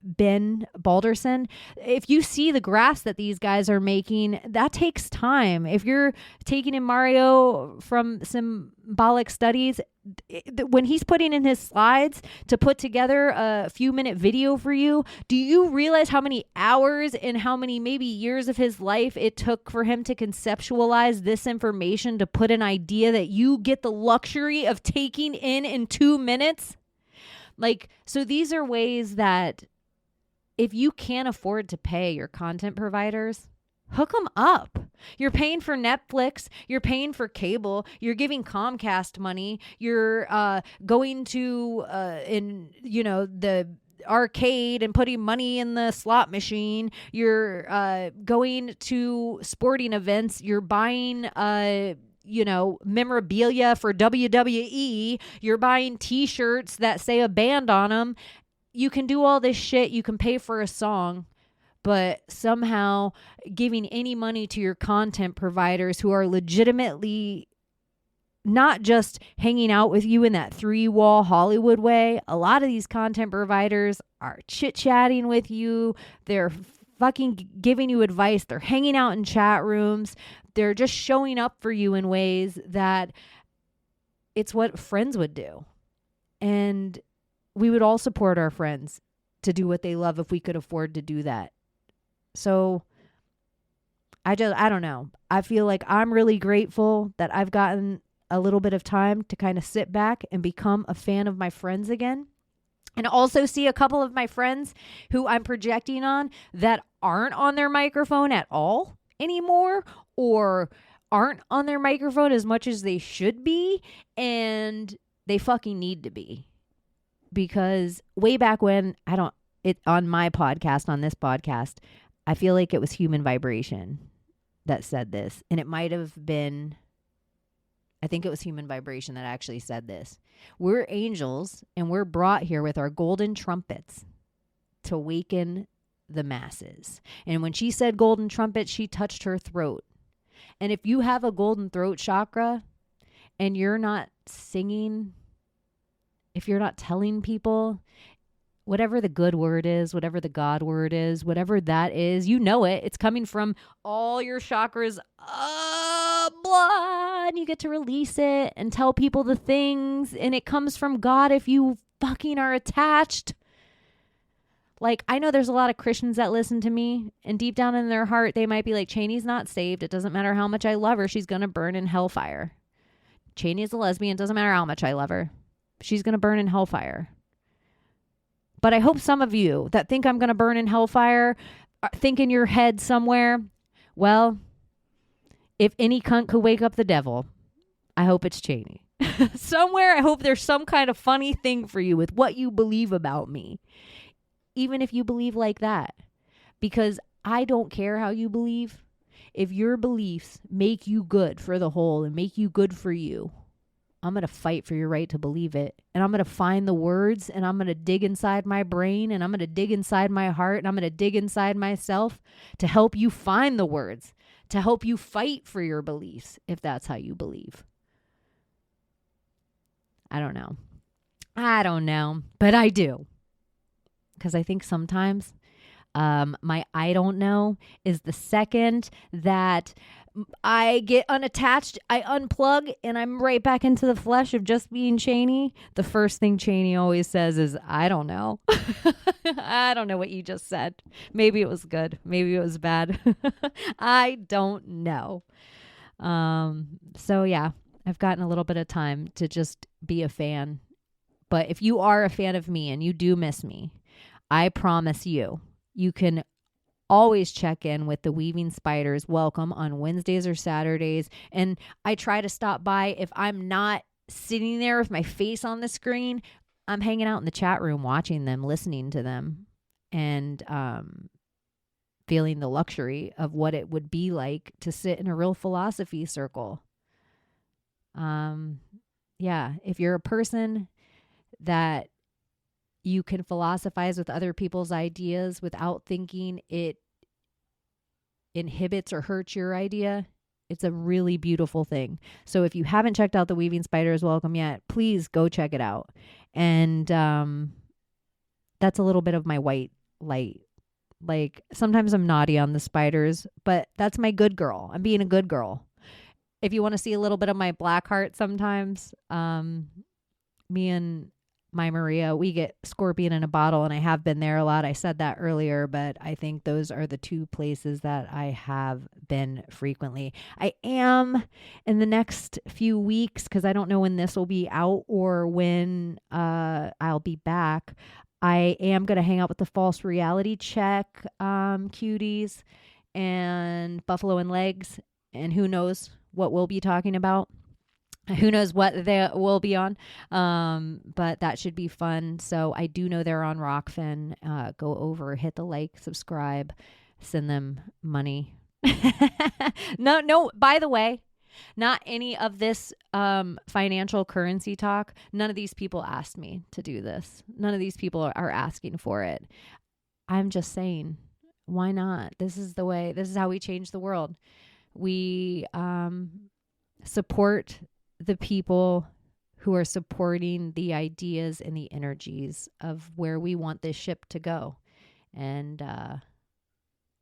Ben Balderson, if you see the graphs that these guys are making, that takes time. If you're taking in Mario from Symbolic Studies, when he's putting in his slides to put together a few-minute video for you, do you realize how many hours and how many maybe years of his life it took for him to conceptualize this information to put an idea that you get the luxury of taking in 2 minutes? Like, so these are ways that if you can't afford to pay your content providers, hook them up. You're paying for Netflix. You're paying for cable. You're giving Comcast money. You're going to the arcade and putting money in the slot machine. You're going to sporting events. You're buying memorabilia for WWE. You're buying T-shirts that say a band on them. You can do all this shit. You can pay for a song. But somehow giving any money to your content providers who are legitimately not just hanging out with you in that 3-wall Hollywood way. A lot of these content providers are chit-chatting with you. They're fucking giving you advice. They're hanging out in chat rooms. They're just showing up for you in ways that it's what friends would do. And we would all support our friends to do what they love if we could afford to do that. So I don't know. I feel like I'm really grateful that I've gotten a little bit of time to kind of sit back and become a fan of my friends again. And also see a couple of my friends who I'm projecting on that aren't on their microphone at all anymore, or aren't on their microphone as much as they should be, and they fucking need to be. Because way back when, on my podcast, on this podcast, I feel like it was Human Vibration that said this. And it might have been, I think it was Human Vibration that actually said this. We're angels and we're brought here with our golden trumpets to awaken the masses. And when she said golden trumpet, she touched her throat. And if you have a golden throat chakra and you're not singing, if you're not telling people, whatever the good word is, whatever the God word is, whatever that is, you know it. It's coming from all your chakras blood. You get to release it and tell people the things. And it comes from God if you fucking are attached. Like, I know there's a lot of Christians that listen to me, and deep down in their heart, they might be like, Cheney's not saved. It doesn't matter how much I love her. She's going to burn in hellfire. Cheney is a lesbian. It doesn't matter how much I love her. She's going to burn in hellfire. But I hope some of you that think I'm going to burn in hellfire think in your head somewhere, well, if any cunt could wake up the devil, I hope it's Cheney. Somewhere, I hope there's some kind of funny thing for you with what you believe about me. Even if you believe like that. Because I don't care how you believe. If your beliefs make you good for the whole and make you good for you, I'm going to fight for your right to believe it. And I'm going to find the words, and I'm going to dig inside my brain, and I'm going to dig inside my heart, and I'm going to dig inside myself to help you find the words, to help you fight for your beliefs, if that's how you believe. I don't know, but I do. Because I think sometimes my I don't know is the second that I get unattached, I unplug, and I'm right back into the flesh of just being Cheney. The first thing Cheney always says is, I don't know. I don't know what you just said. Maybe it was good. Maybe it was bad. I don't know. So yeah, I've gotten a little bit of time to just be a fan. But if you are a fan of me and you do miss me, I promise you, you can always check in with the Weaving Spiders Welcome on Wednesdays or Saturdays. And I try to stop by. If I'm not sitting there with my face on the screen, I'm hanging out in the chat room, watching them, listening to them, and feeling the luxury of what it would be like to sit in a real philosophy circle. Yeah, if you're a person that you can philosophize with other people's ideas without thinking it inhibits or hurts your idea, it's a really beautiful thing. So if you haven't checked out the Weaving Spiders Welcome yet, please go check it out. And that's a little bit of my white light. Like, sometimes I'm naughty on the spiders, but that's my good girl. I'm being a good girl. If you want to see a little bit of my black heart sometimes, me and my Maria, we get scorpion in a bottle, and I have been there a lot. I said that earlier, but I think those are the two places that I have been frequently. I am in the next few weeks, because I don't know when this will be out or when I'll be back. I am going to hang out with the False Reality Check cuties and Buffalo and Legs, and who knows what we'll be talking about. Who knows what they will be on, but that should be fun. So I do know they're on Rockfin. Go over, hit the like, subscribe, send them money. No, by the way, not any of this financial currency talk. None of these people asked me to do this. None of these people are asking for it. I'm just saying, why not? This is the way. This is how we change the world. We support the people who are supporting the ideas and the energies of where we want this ship to go. And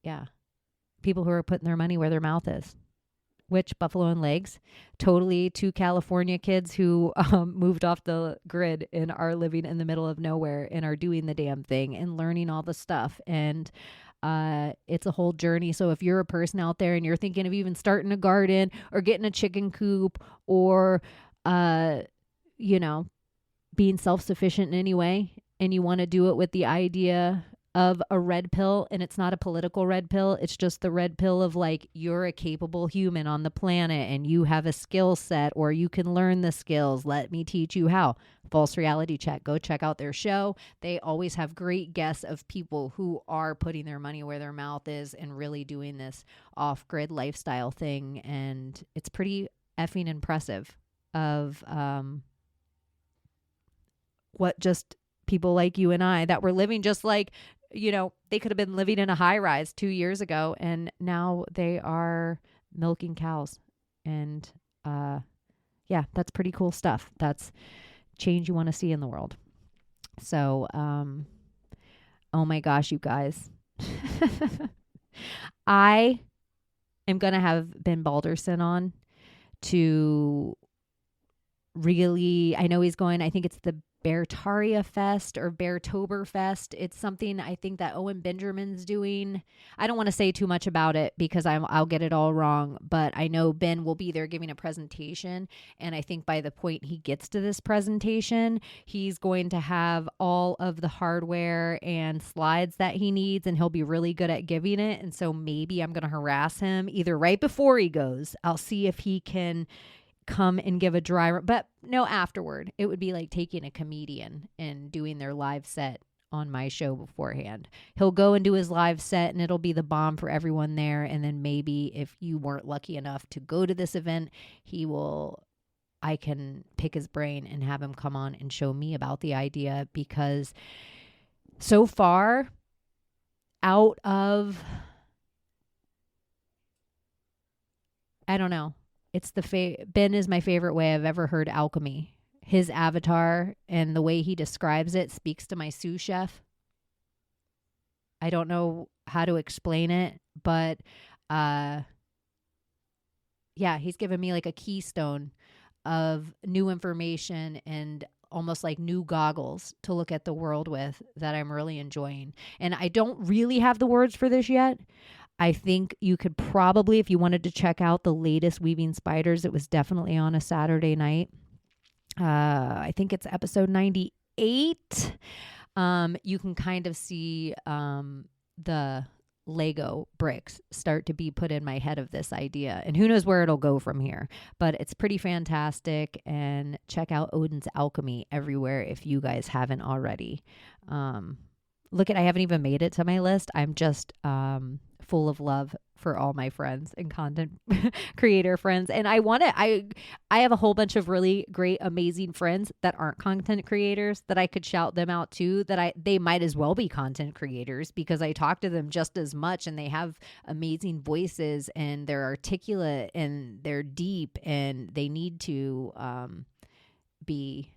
yeah, people who are putting their money where their mouth is. Which Buffalo and Legs, totally two California kids who moved off the grid and are living in the middle of nowhere and are doing the damn thing and learning all the stuff. And it's a whole journey. So if you're a person out there and you're thinking of even starting a garden or getting a chicken coop or, being self-sufficient in any way, and you want to do it with the idea of a red pill, and it's not a political red pill, it's just the red pill of like, you're a capable human on the planet and you have a skill set, or you can learn the skills. Let me teach you how. False Reality Check. Go check out their show. They always have great guests of people who are putting their money where their mouth is and really doing this off-grid lifestyle thing. And it's pretty effing impressive of what just people like you and I that were living just like, they could have been living in a high rise 2 years ago, and now they are milking cows. And yeah, that's pretty cool stuff. That's change you want to see in the world. So, oh my gosh, you guys. I am going to have Ben Balderson on to really, I know he's going, I think it's the Beartaria Fest or Beartoberfest. It's something I think that Owen Benjamin's doing. I don't want to say too much about it because I'll get it all wrong, but I know Ben will be there giving a presentation, and I think by the point he gets to this presentation, he's going to have all of the hardware and slides that he needs, and he'll be really good at giving it. And so maybe I'm going to harass him either right before he goes. I'll see if he can come and give a dry, but no, afterward. It would be like taking a comedian and doing their live set on my show beforehand. He'll go and do his live set, and it'll be the bomb for everyone there. And then maybe if you weren't lucky enough to go to this event, I can pick his brain and have him come on and show me about the idea, because so far out of, I don't know, it's Ben is my favorite way I've ever heard alchemy. His avatar and the way he describes it speaks to my sous chef. I don't know how to explain it, but yeah, he's given me like a keystone of new information and almost like new goggles to look at the world with that I'm really enjoying. And I don't really have the words for this yet. I think you could probably, if you wanted to check out the latest Weaving Spiders, it was definitely on a Saturday night. I think it's episode 98. You can kind of see the Lego bricks start to be put in my head of this idea. And who knows where it'll go from here. But it's pretty fantastic. And check out Odin's Alchemy everywhere if you guys haven't already. Look at, I haven't even made it to my list. I'm just full of love for all my friends and content creator friends. And I have a whole bunch of really great, amazing friends that aren't content creators that I could shout them out to, that they might as well be content creators, because I talk to them just as much, and they have amazing voices, and they're articulate, and they're deep, and they need to be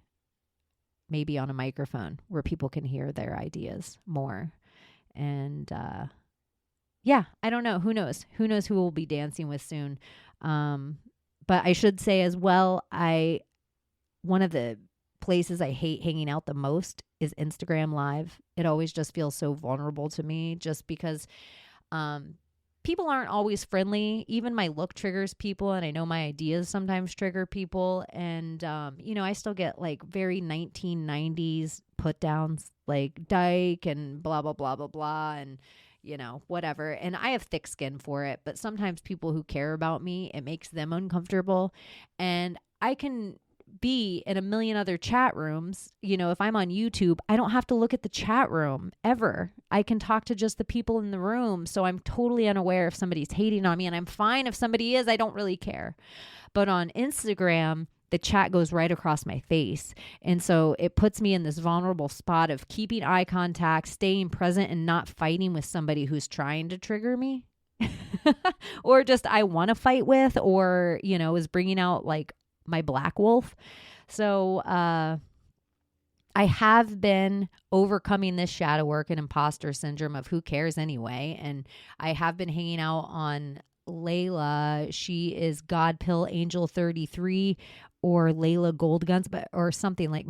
maybe on a microphone where people can hear their ideas more. And yeah, I don't know. Who knows? Who knows who we'll be dancing with soon? But I should say as well, one of the places I hate hanging out the most is Instagram Live. It always just feels so vulnerable to me, just because people aren't always friendly. Even my look triggers people, and I know my ideas sometimes trigger people. And, I still get like very 1990s put downs, like dyke and blah, blah, blah, blah, blah. And, whatever. And I have thick skin for it, but sometimes people who care about me, it makes them uncomfortable. And I can be in a million other chat rooms. If I'm on YouTube, I don't have to look at the chat room ever. I can talk to just the people in the room. So I'm totally unaware if somebody's hating on me, and I'm fine if somebody is. I don't really care. But on Instagram, the chat goes right across my face. And so it puts me in this vulnerable spot of keeping eye contact, staying present, and not fighting with somebody who's trying to trigger me or just I want to fight with, or, is bringing out like my black wolf. So I have been overcoming this shadow work and imposter syndrome of who cares anyway. And I have been hanging out on Layla. She is God Pill Angel 33 or Layla Gold Guns, or something like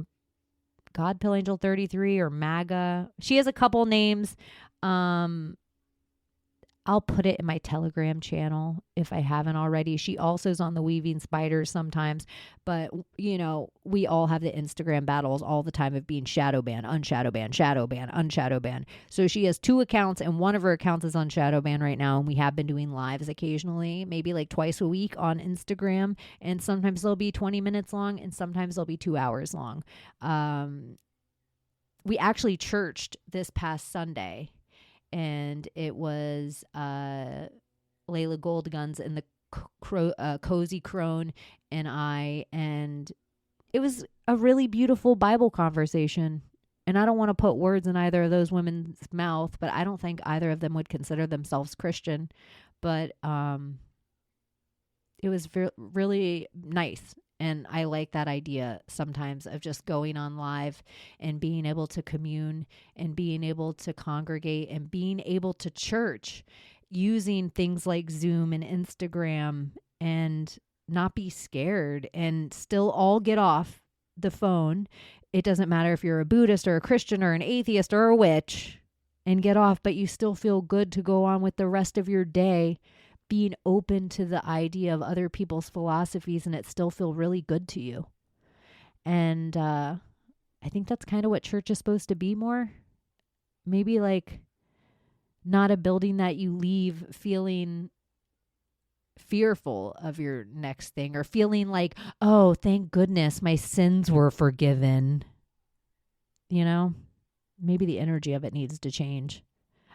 God Pill Angel 33 or MAGA. She has a couple names. I'll put it in my Telegram channel if I haven't already. She also is on the Weaving Spiders sometimes. But, we all have the Instagram battles all the time of being shadow ban, unshadow ban, shadow ban, unshadow ban. So she has 2 accounts, and one of her accounts is on shadow ban right now. And we have been doing lives occasionally, maybe like twice a week on Instagram. And sometimes they'll be 20 minutes long, and sometimes they'll be 2 hours long. We actually churched this past Sunday. And it was Layla Gold Guns and the Cozy Crone and I, and it was a really beautiful Bible conversation. And I don't want to put words in either of those women's mouth, but I don't think either of them would consider themselves Christian. But it was really nice. And I like that idea sometimes of just going on live and being able to commune and being able to congregate and being able to church using things like Zoom and Instagram, and not be scared and still all get off the phone. It doesn't matter if you're a Buddhist or a Christian or an atheist or a witch, and get off, but you still feel good to go on with the rest of your day, being open to the idea of other people's philosophies, and it still feel really good to you. And I think that's kind of what church is supposed to be more. Maybe like not a building that you leave feeling fearful of your next thing, or feeling like, oh, thank goodness my sins were forgiven. Maybe the energy of it needs to change.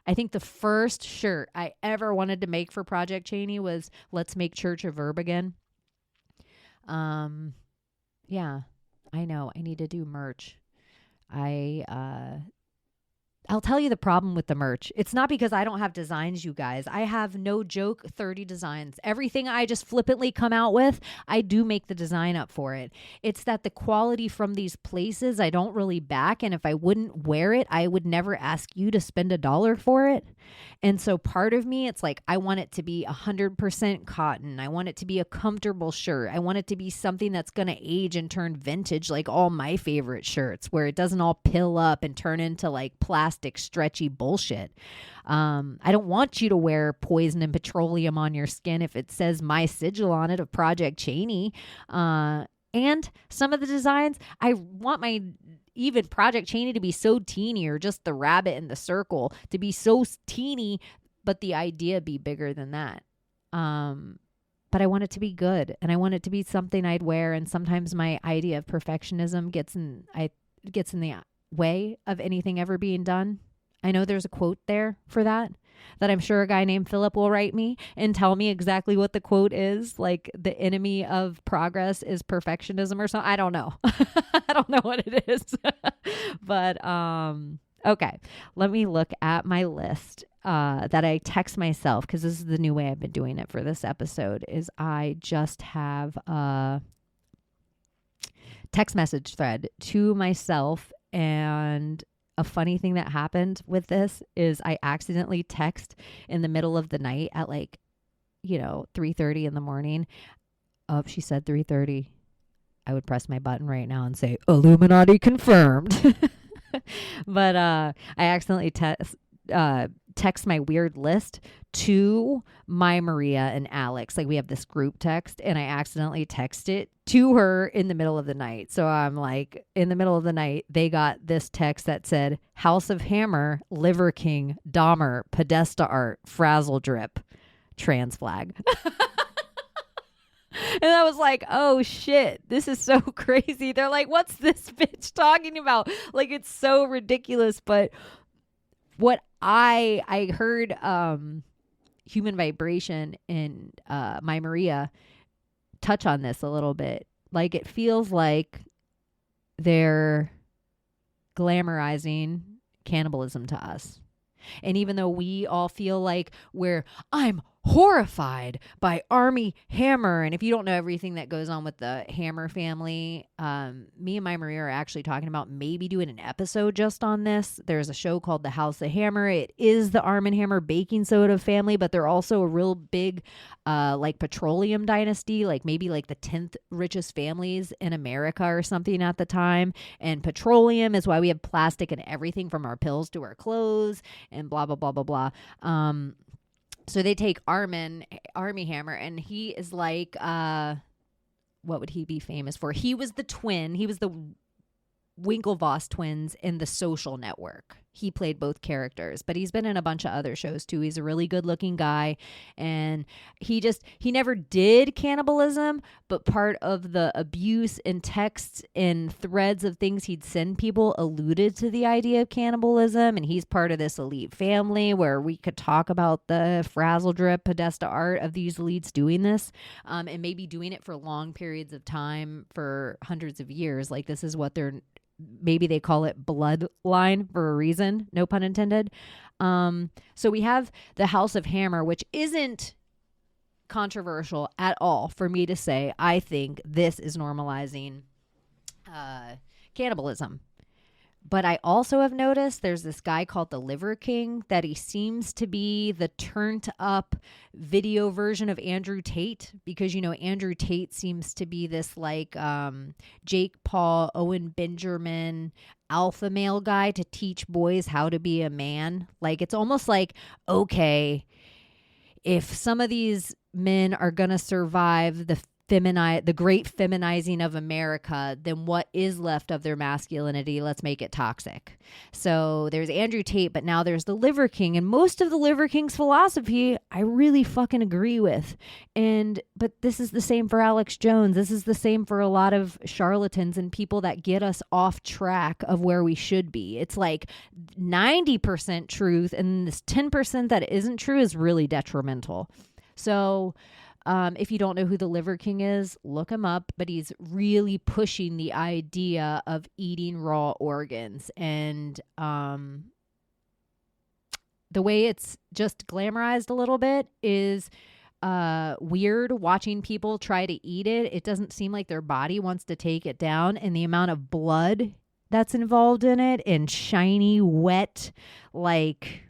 I think the first shirt I ever wanted to make for Project Cheney was "Let's make church a verb again." Yeah, I know. I need to do merch. I'll tell you the problem with the merch. It's not because I don't have designs, you guys. I have, no joke, 30 designs. Everything I just flippantly come out with, I do make the design up for it. It's that the quality from these places I don't really back. And if I wouldn't wear it, I would never ask you to spend $1 for it. And so part of me, it's like, I want it to be 100% cotton. I want it to be a comfortable shirt. I want it to be something that's going to age and turn vintage, like all my favorite shirts, where it doesn't all pill up and turn into like plastic stretchy bullshit. I don't want you to wear poison and petroleum on your skin if it says my sigil on it of Project Cheney. And some of the designs, I want my even Project Cheney to be so teeny, or just the rabbit in the circle to be so teeny but the idea be bigger than that. But I want it to be good, and I want it to be something I'd wear. And sometimes my idea of perfectionism gets in the way of anything ever being done. I know there's a quote there for that I'm sure a guy named Philip will write me and tell me exactly what the quote is. Like, the enemy of progress is perfectionism or something. I don't know. I don't know what it is. But, okay. Let me look at my list that I text myself, because this is the new way I've been doing it for this episode, is I just have a text message thread to myself. And a funny thing that happened with this is I accidentally text in the middle of the night at 3:30 in the morning. Oh, she said 3:30. I would press my button right now and say, Illuminati confirmed. But I accidentally text my weird list to my Maria and Alex. Like, we have this group text, and I accidentally text it to her in the middle of the night. So I'm like, in the middle of the night, they got this text that said, House of Hammer, Liver King, Dahmer, Podesta Art, Frazzle Drip, trans flag. And I was like, oh shit, this is so crazy. They're like, what's this bitch talking about? Like, it's so ridiculous. But what I heard Human Vibration and my Maria touch on this a little bit. Like, it feels like they're glamorizing cannibalism to us. And even though we all feel like I'm horrified by Army Hammer, and if you don't know everything that goes on with the Hammer family, me and my Maria are actually talking about maybe doing an episode just on this. There's a show called The House of Hammer. It is the Arm & Hammer baking soda family, but they're also a real big petroleum dynasty, like maybe like the 10th richest families in America or something at the time. And petroleum is why we have plastic in everything from our pills to our clothes and blah, blah, blah, blah, blah. So they take Army Hammer, and he is like, what would he be famous for? He was the twin. He was the Winklevoss twins in The Social Network. He played both characters, but he's been in a bunch of other shows too. He's a really good looking guy, and he never did cannibalism, but part of the abuse in texts and threads of things he'd send people alluded to the idea of cannibalism. And he's part of this elite family where we could talk about the frazzle drip Podesta art of these elites doing this, and maybe doing it for long periods of time for hundreds of years. Like, this is what maybe they call it bloodline for a reason, no pun intended. So we have the House of Hammer, which isn't controversial at all for me to say. I think this is normalizing cannibalism. But I also have noticed there's this guy called the Liver King, that he seems to be the turned up video version of Andrew Tate, because, Andrew Tate seems to be this like Jake Paul, Owen Benjamin alpha male guy to teach boys how to be a man. Like, it's almost like, okay, if some of these men are going to survive the great feminizing of America, then what is left of their masculinity? Let's make it toxic. So there's Andrew Tate, but now there's the Liver King, and most of the Liver King's philosophy I really fucking agree with. But this is the same for Alex Jones. This is the same for a lot of charlatans and people that get us off track of where we should be. It's like 90% truth, and this 10% that isn't true is really detrimental. So if you don't know who the Liver King is, look him up, but he's really pushing the idea of eating raw organs. And the way it's just glamorized a little bit is weird watching people try to eat it. It doesn't seem like their body wants to take it down, and the amount of blood that's involved in it, and shiny, wet, like...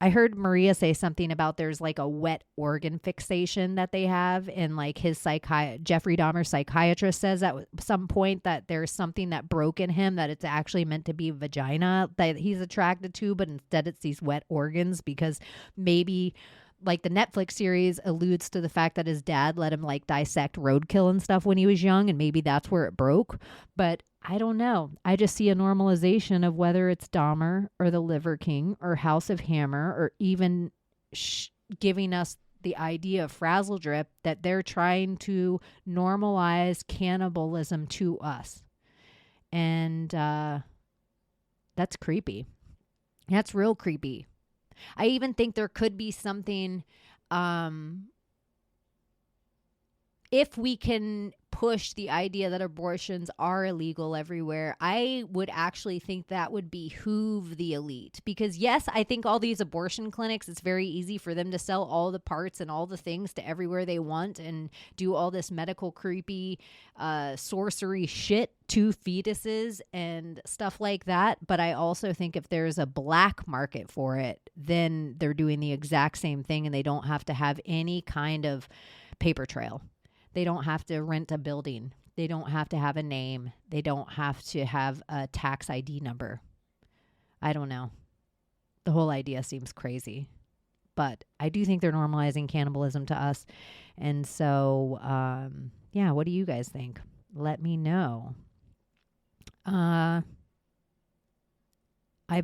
I heard Maria say something about there's like a wet organ fixation that they have, and like Jeffrey Dahmer's psychiatrist says at some point that there's something that broke in him, that it's actually meant to be vagina that he's attracted to, but instead it's these wet organs, because maybe like the Netflix series alludes to the fact that his dad let him like dissect roadkill and stuff when he was young, and maybe that's where it broke. But I don't know. I just see a normalization of whether it's Dahmer or the Liver King or House of Hammer or even giving us the idea of Frazzle Drip, that they're trying to normalize cannibalism to us. And that's creepy. That's real creepy. I even think there could be something, if we can push the idea that abortions are illegal everywhere, I would actually think that would behoove the elite. Because yes, I think all these abortion clinics, it's very easy for them to sell all the parts and all the things to everywhere they want and do all this medical creepy sorcery shit to fetuses and stuff like that. But I also think if there's a black market for it, then they're doing the exact same thing and they don't have to have any kind of paper trail. They don't have to rent a building. They don't have to have a name. They don't have to have a tax ID number. I don't know. The whole idea seems crazy. But I do think they're normalizing cannibalism to us. And so, yeah, what do you guys think? Let me know. I've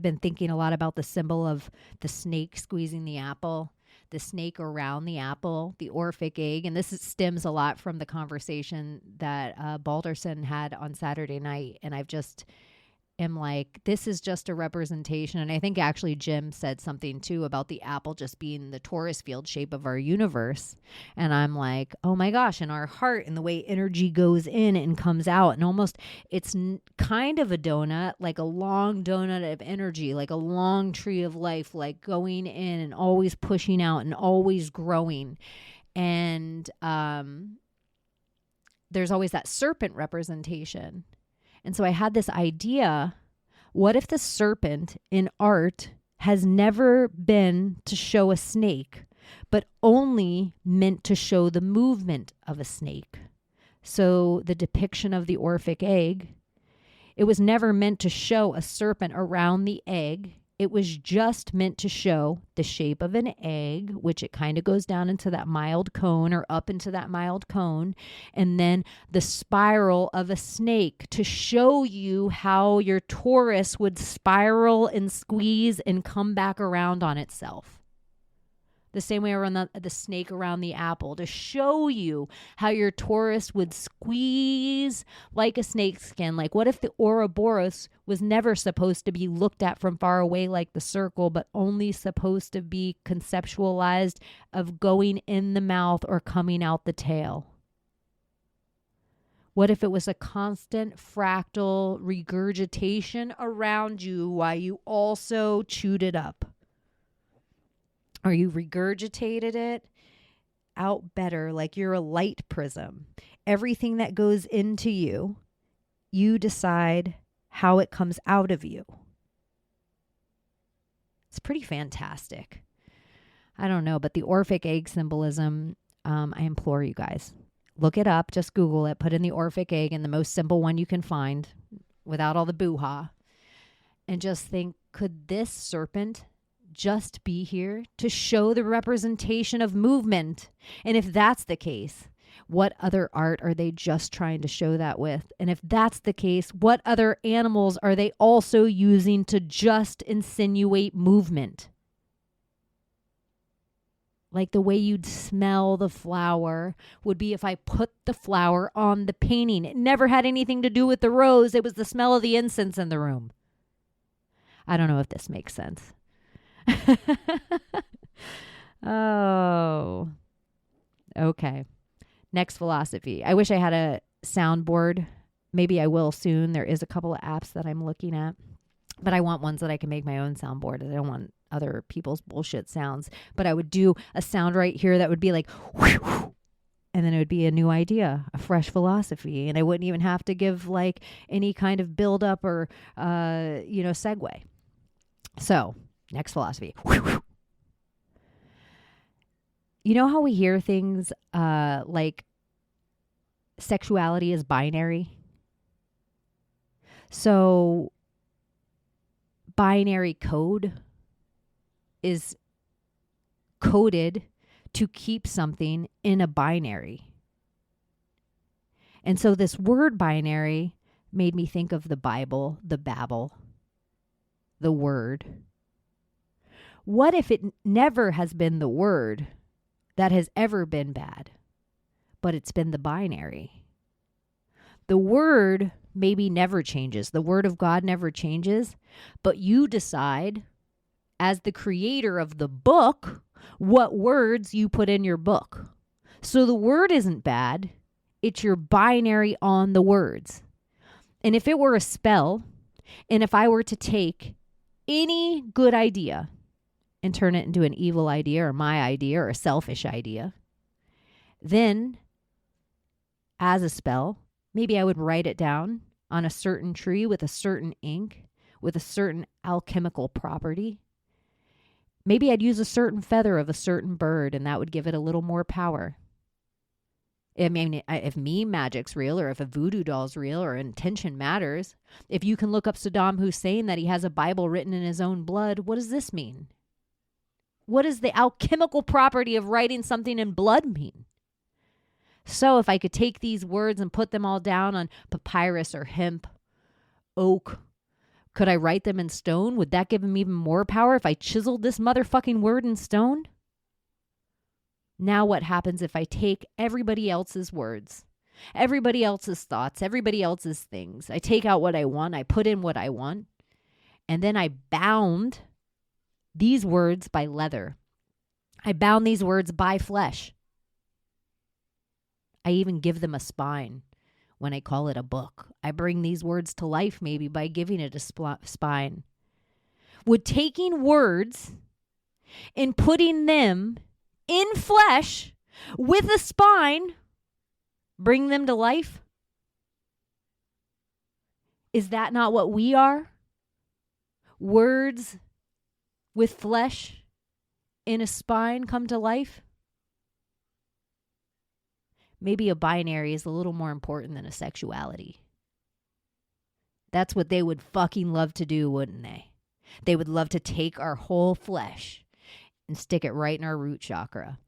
been thinking a lot about the symbol of the snake squeezing the apple, the snake around the apple, the Orphic egg. And this stems a lot from the conversation that Balderson had on Saturday night. And I've just am like, this is just a representation. And I think actually Jim said something too about the apple just being the torus field shape of our universe. And I'm like, oh my gosh, in our heart and the way energy goes in and comes out, and almost it's kind of a donut, like a long donut of energy, like a long tree of life, like going in and always pushing out and always growing. And there's always that serpent representation. And so I had this idea, what if the serpent in art has never been to show a snake, but only meant to show the movement of a snake? So the depiction of the Orphic egg, it was never meant to show a serpent around the egg. It was just meant to show the shape of an egg, which it kind of goes down into that mild cone or up into that mild cone, and then the spiral of a snake to show you how your torus would spiral and squeeze and come back around on itself. The same way around the snake around the apple, to show you how your torus would squeeze like a snake skin. Like, what if the Ouroboros was never supposed to be looked at from far away like the circle, but only supposed to be conceptualized of going in the mouth or coming out the tail? What if it was a constant fractal regurgitation around you while you also chewed it up? Or you regurgitated it out better, like you're a light prism. Everything that goes into you, you decide how it comes out of you. It's pretty fantastic. I don't know, but the Orphic egg symbolism, I implore you guys, look it up, just Google it, put in the Orphic egg and the most simple one you can find without all the boo-ha, and just think, could this serpent just be here to show the representation of movement? And if that's the case, what other art are they just trying to show that with? And if that's the case, what other animals are they also using to just insinuate movement? Like the way you'd smell the flower would be if I put the flower on the painting. It never had anything to do with the rose. It was the smell of the incense in the room. I don't know if this makes sense. Oh, okay. Next philosophy. I wish I had a soundboard. Maybe I will soon. There is a couple of apps that I'm looking at, but I want ones that I can make my own soundboard. I don't want other people's bullshit sounds, but I would do a sound right here that would be like, whoosh, whoosh, and then it would be a new idea, a fresh philosophy. And I wouldn't even have to give like any kind of build up or, segue. So next philosophy. You know how we hear things like sexuality is binary? So binary code is coded to keep something in a binary. And so this word binary made me think of the Bible, the Babel, the word. What if it never has been the word that has ever been bad, but it's been the binary? The word maybe never changes. The word of God never changes, but you decide as the creator of the book what words you put in your book. So the word isn't bad. It's your binary on the words. And if it were a spell, and if I were to take any good idea and turn it into an evil idea or my idea or a selfish idea, then as a spell, maybe I would write it down on a certain tree with a certain ink, with a certain alchemical property. Maybe I'd use a certain feather of a certain bird, and that would give it a little more power. I mean, if meme magic's real, or if a voodoo doll's real, or intention matters, if you can look up Saddam Hussein that he has a Bible written in his own blood, what does this mean? What does the alchemical property of writing something in blood mean? So if I could take these words and put them all down on papyrus or hemp, oak, could I write them in stone? Would that give him even more power if I chiseled this motherfucking word in stone? Now what happens if I take everybody else's words, everybody else's thoughts, everybody else's things? I take out what I want, I put in what I want, and then I bound these words by leather. I bound these words by flesh. I even give them a spine when I call it a book. I bring these words to life maybe by giving it a spine. Would taking words and putting them in flesh with a spine bring them to life? Is that not what we are? Words with flesh in a spine come to life? Maybe a binary is a little more important than a sexuality. That's what they would fucking love to do, wouldn't they? They would love to take our whole flesh and stick it right in our root chakra.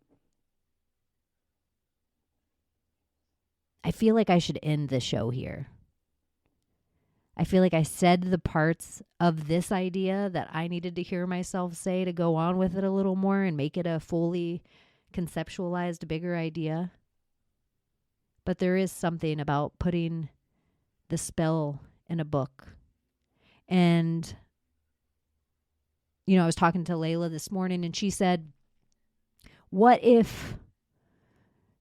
I feel like I should end the show here. I feel like I said the parts of this idea that I needed to hear myself say to go on with it a little more and make it a fully conceptualized, bigger idea. But there is something about putting the spell in a book. And I was talking to Layla this morning and she said, what if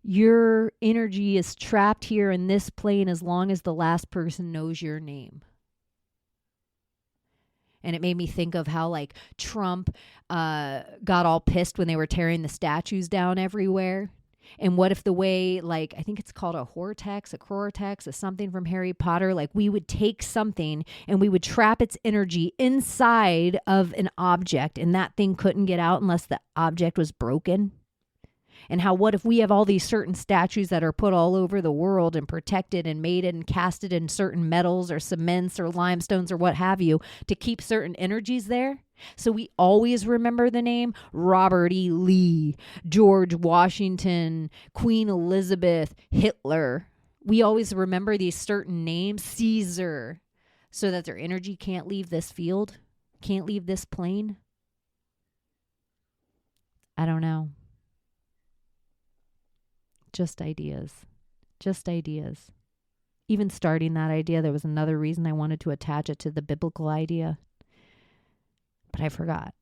your energy is trapped here in this plane as long as the last person knows your name? And it made me think of how Trump got all pissed when they were tearing the statues down everywhere. And what if the way, I think it's called a Horcrux, a something from Harry Potter, we would take something and we would trap its energy inside of an object and that thing couldn't get out unless the object was broken? And what if we have all these certain statues that are put all over the world and protected and made and casted in certain metals or cements or limestones or what have you to keep certain energies there? So we always remember the name Robert E. Lee, George Washington, Queen Elizabeth, Hitler. We always remember these certain names, Caesar, so that their energy can't leave this field, can't leave this plane. I don't know. Just ideas. Just ideas. Even starting that idea, there was another reason I wanted to attach it to the biblical idea. But I forgot.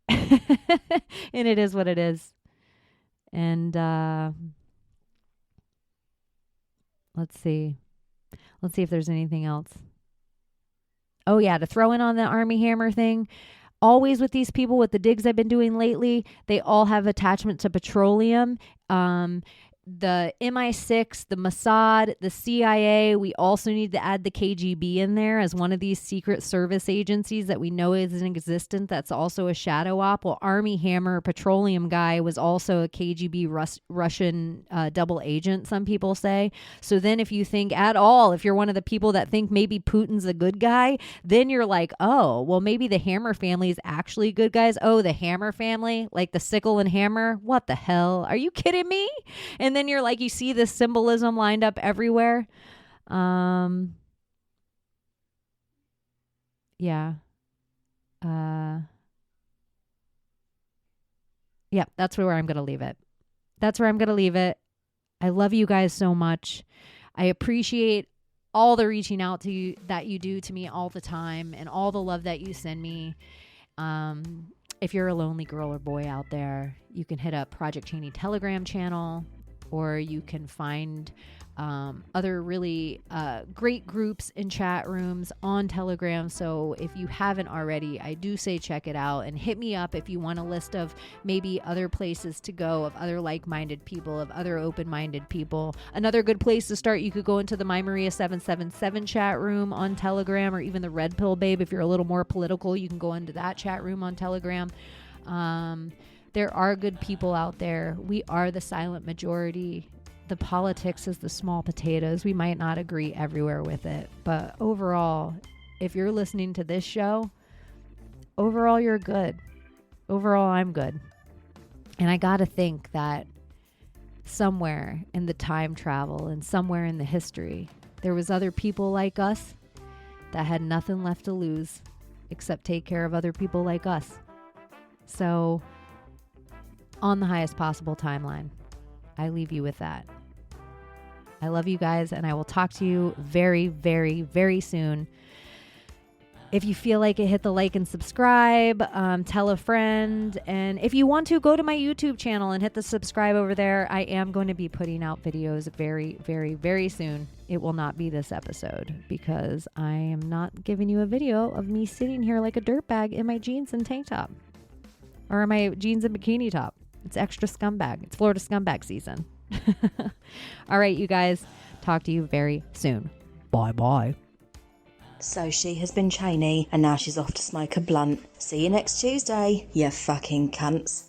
And it is what it is. And let's see. Let's see if there's anything else. Oh, yeah, to throw in on the Army Hammer thing. Always with these people, with the digs I've been doing lately, they all have attachment to petroleum. the MI6, the Mossad, the CIA. We also need to add the KGB in there as one of these secret service agencies that we know is in existence. That's also a shadow op. Well, Army Hammer, petroleum guy, was also a KGB Russian double agent, some people say. So then if you think at all, if you're one of the people that think maybe Putin's a good guy, then you're like, oh, well, maybe the Hammer family is actually good guys. Oh, the Hammer family, like the sickle and hammer. What the hell? Are you kidding me? And then you're like, you see this symbolism lined up everywhere. Yeah. Yeah, that's where I'm going to leave it. That's where I'm going to leave it. I love you guys so much. I appreciate all the reaching out to you that you do to me all the time and all the love that you send me. If you're a lonely girl or boy out there, you can hit up Project Cheney Telegram channel, or you can find other really great groups and chat rooms on Telegram. So if you haven't already, I do say check it out and hit me up if you want a list of maybe other places to go, of other like-minded people, of other open-minded people. Another good place to start, you could go into the My Maria 777 chat room on Telegram, or even the Red Pill Babe. If you're a little more political, you can go into that chat room on Telegram. There are good people out there. We are the silent majority. The politics is the small potatoes. We might not agree everywhere with it, but overall, if you're listening to this show, overall, you're good. Overall, I'm good. And I got to think that somewhere in the time travel and somewhere in the history, there was other people like us that had nothing left to lose except take care of other people like us. So, on the highest possible timeline, I leave you with that. I love you guys, and I will talk to you very, very, very soon. If you feel like it, hit the like and subscribe, tell a friend. And if you want to, go to my YouTube channel and hit the subscribe over there. I am going to be putting out videos very, very, very soon. It will not be this episode because I am not giving you a video of me sitting here like a dirtbag in my jeans and tank top, or my jeans and bikini top. It's extra scumbag. It's Florida scumbag season. All right, you guys. Talk to you very soon. Bye-bye. So she has been Cheney, and now she's off to smoke a blunt. See you next Tuesday, you fucking cunts.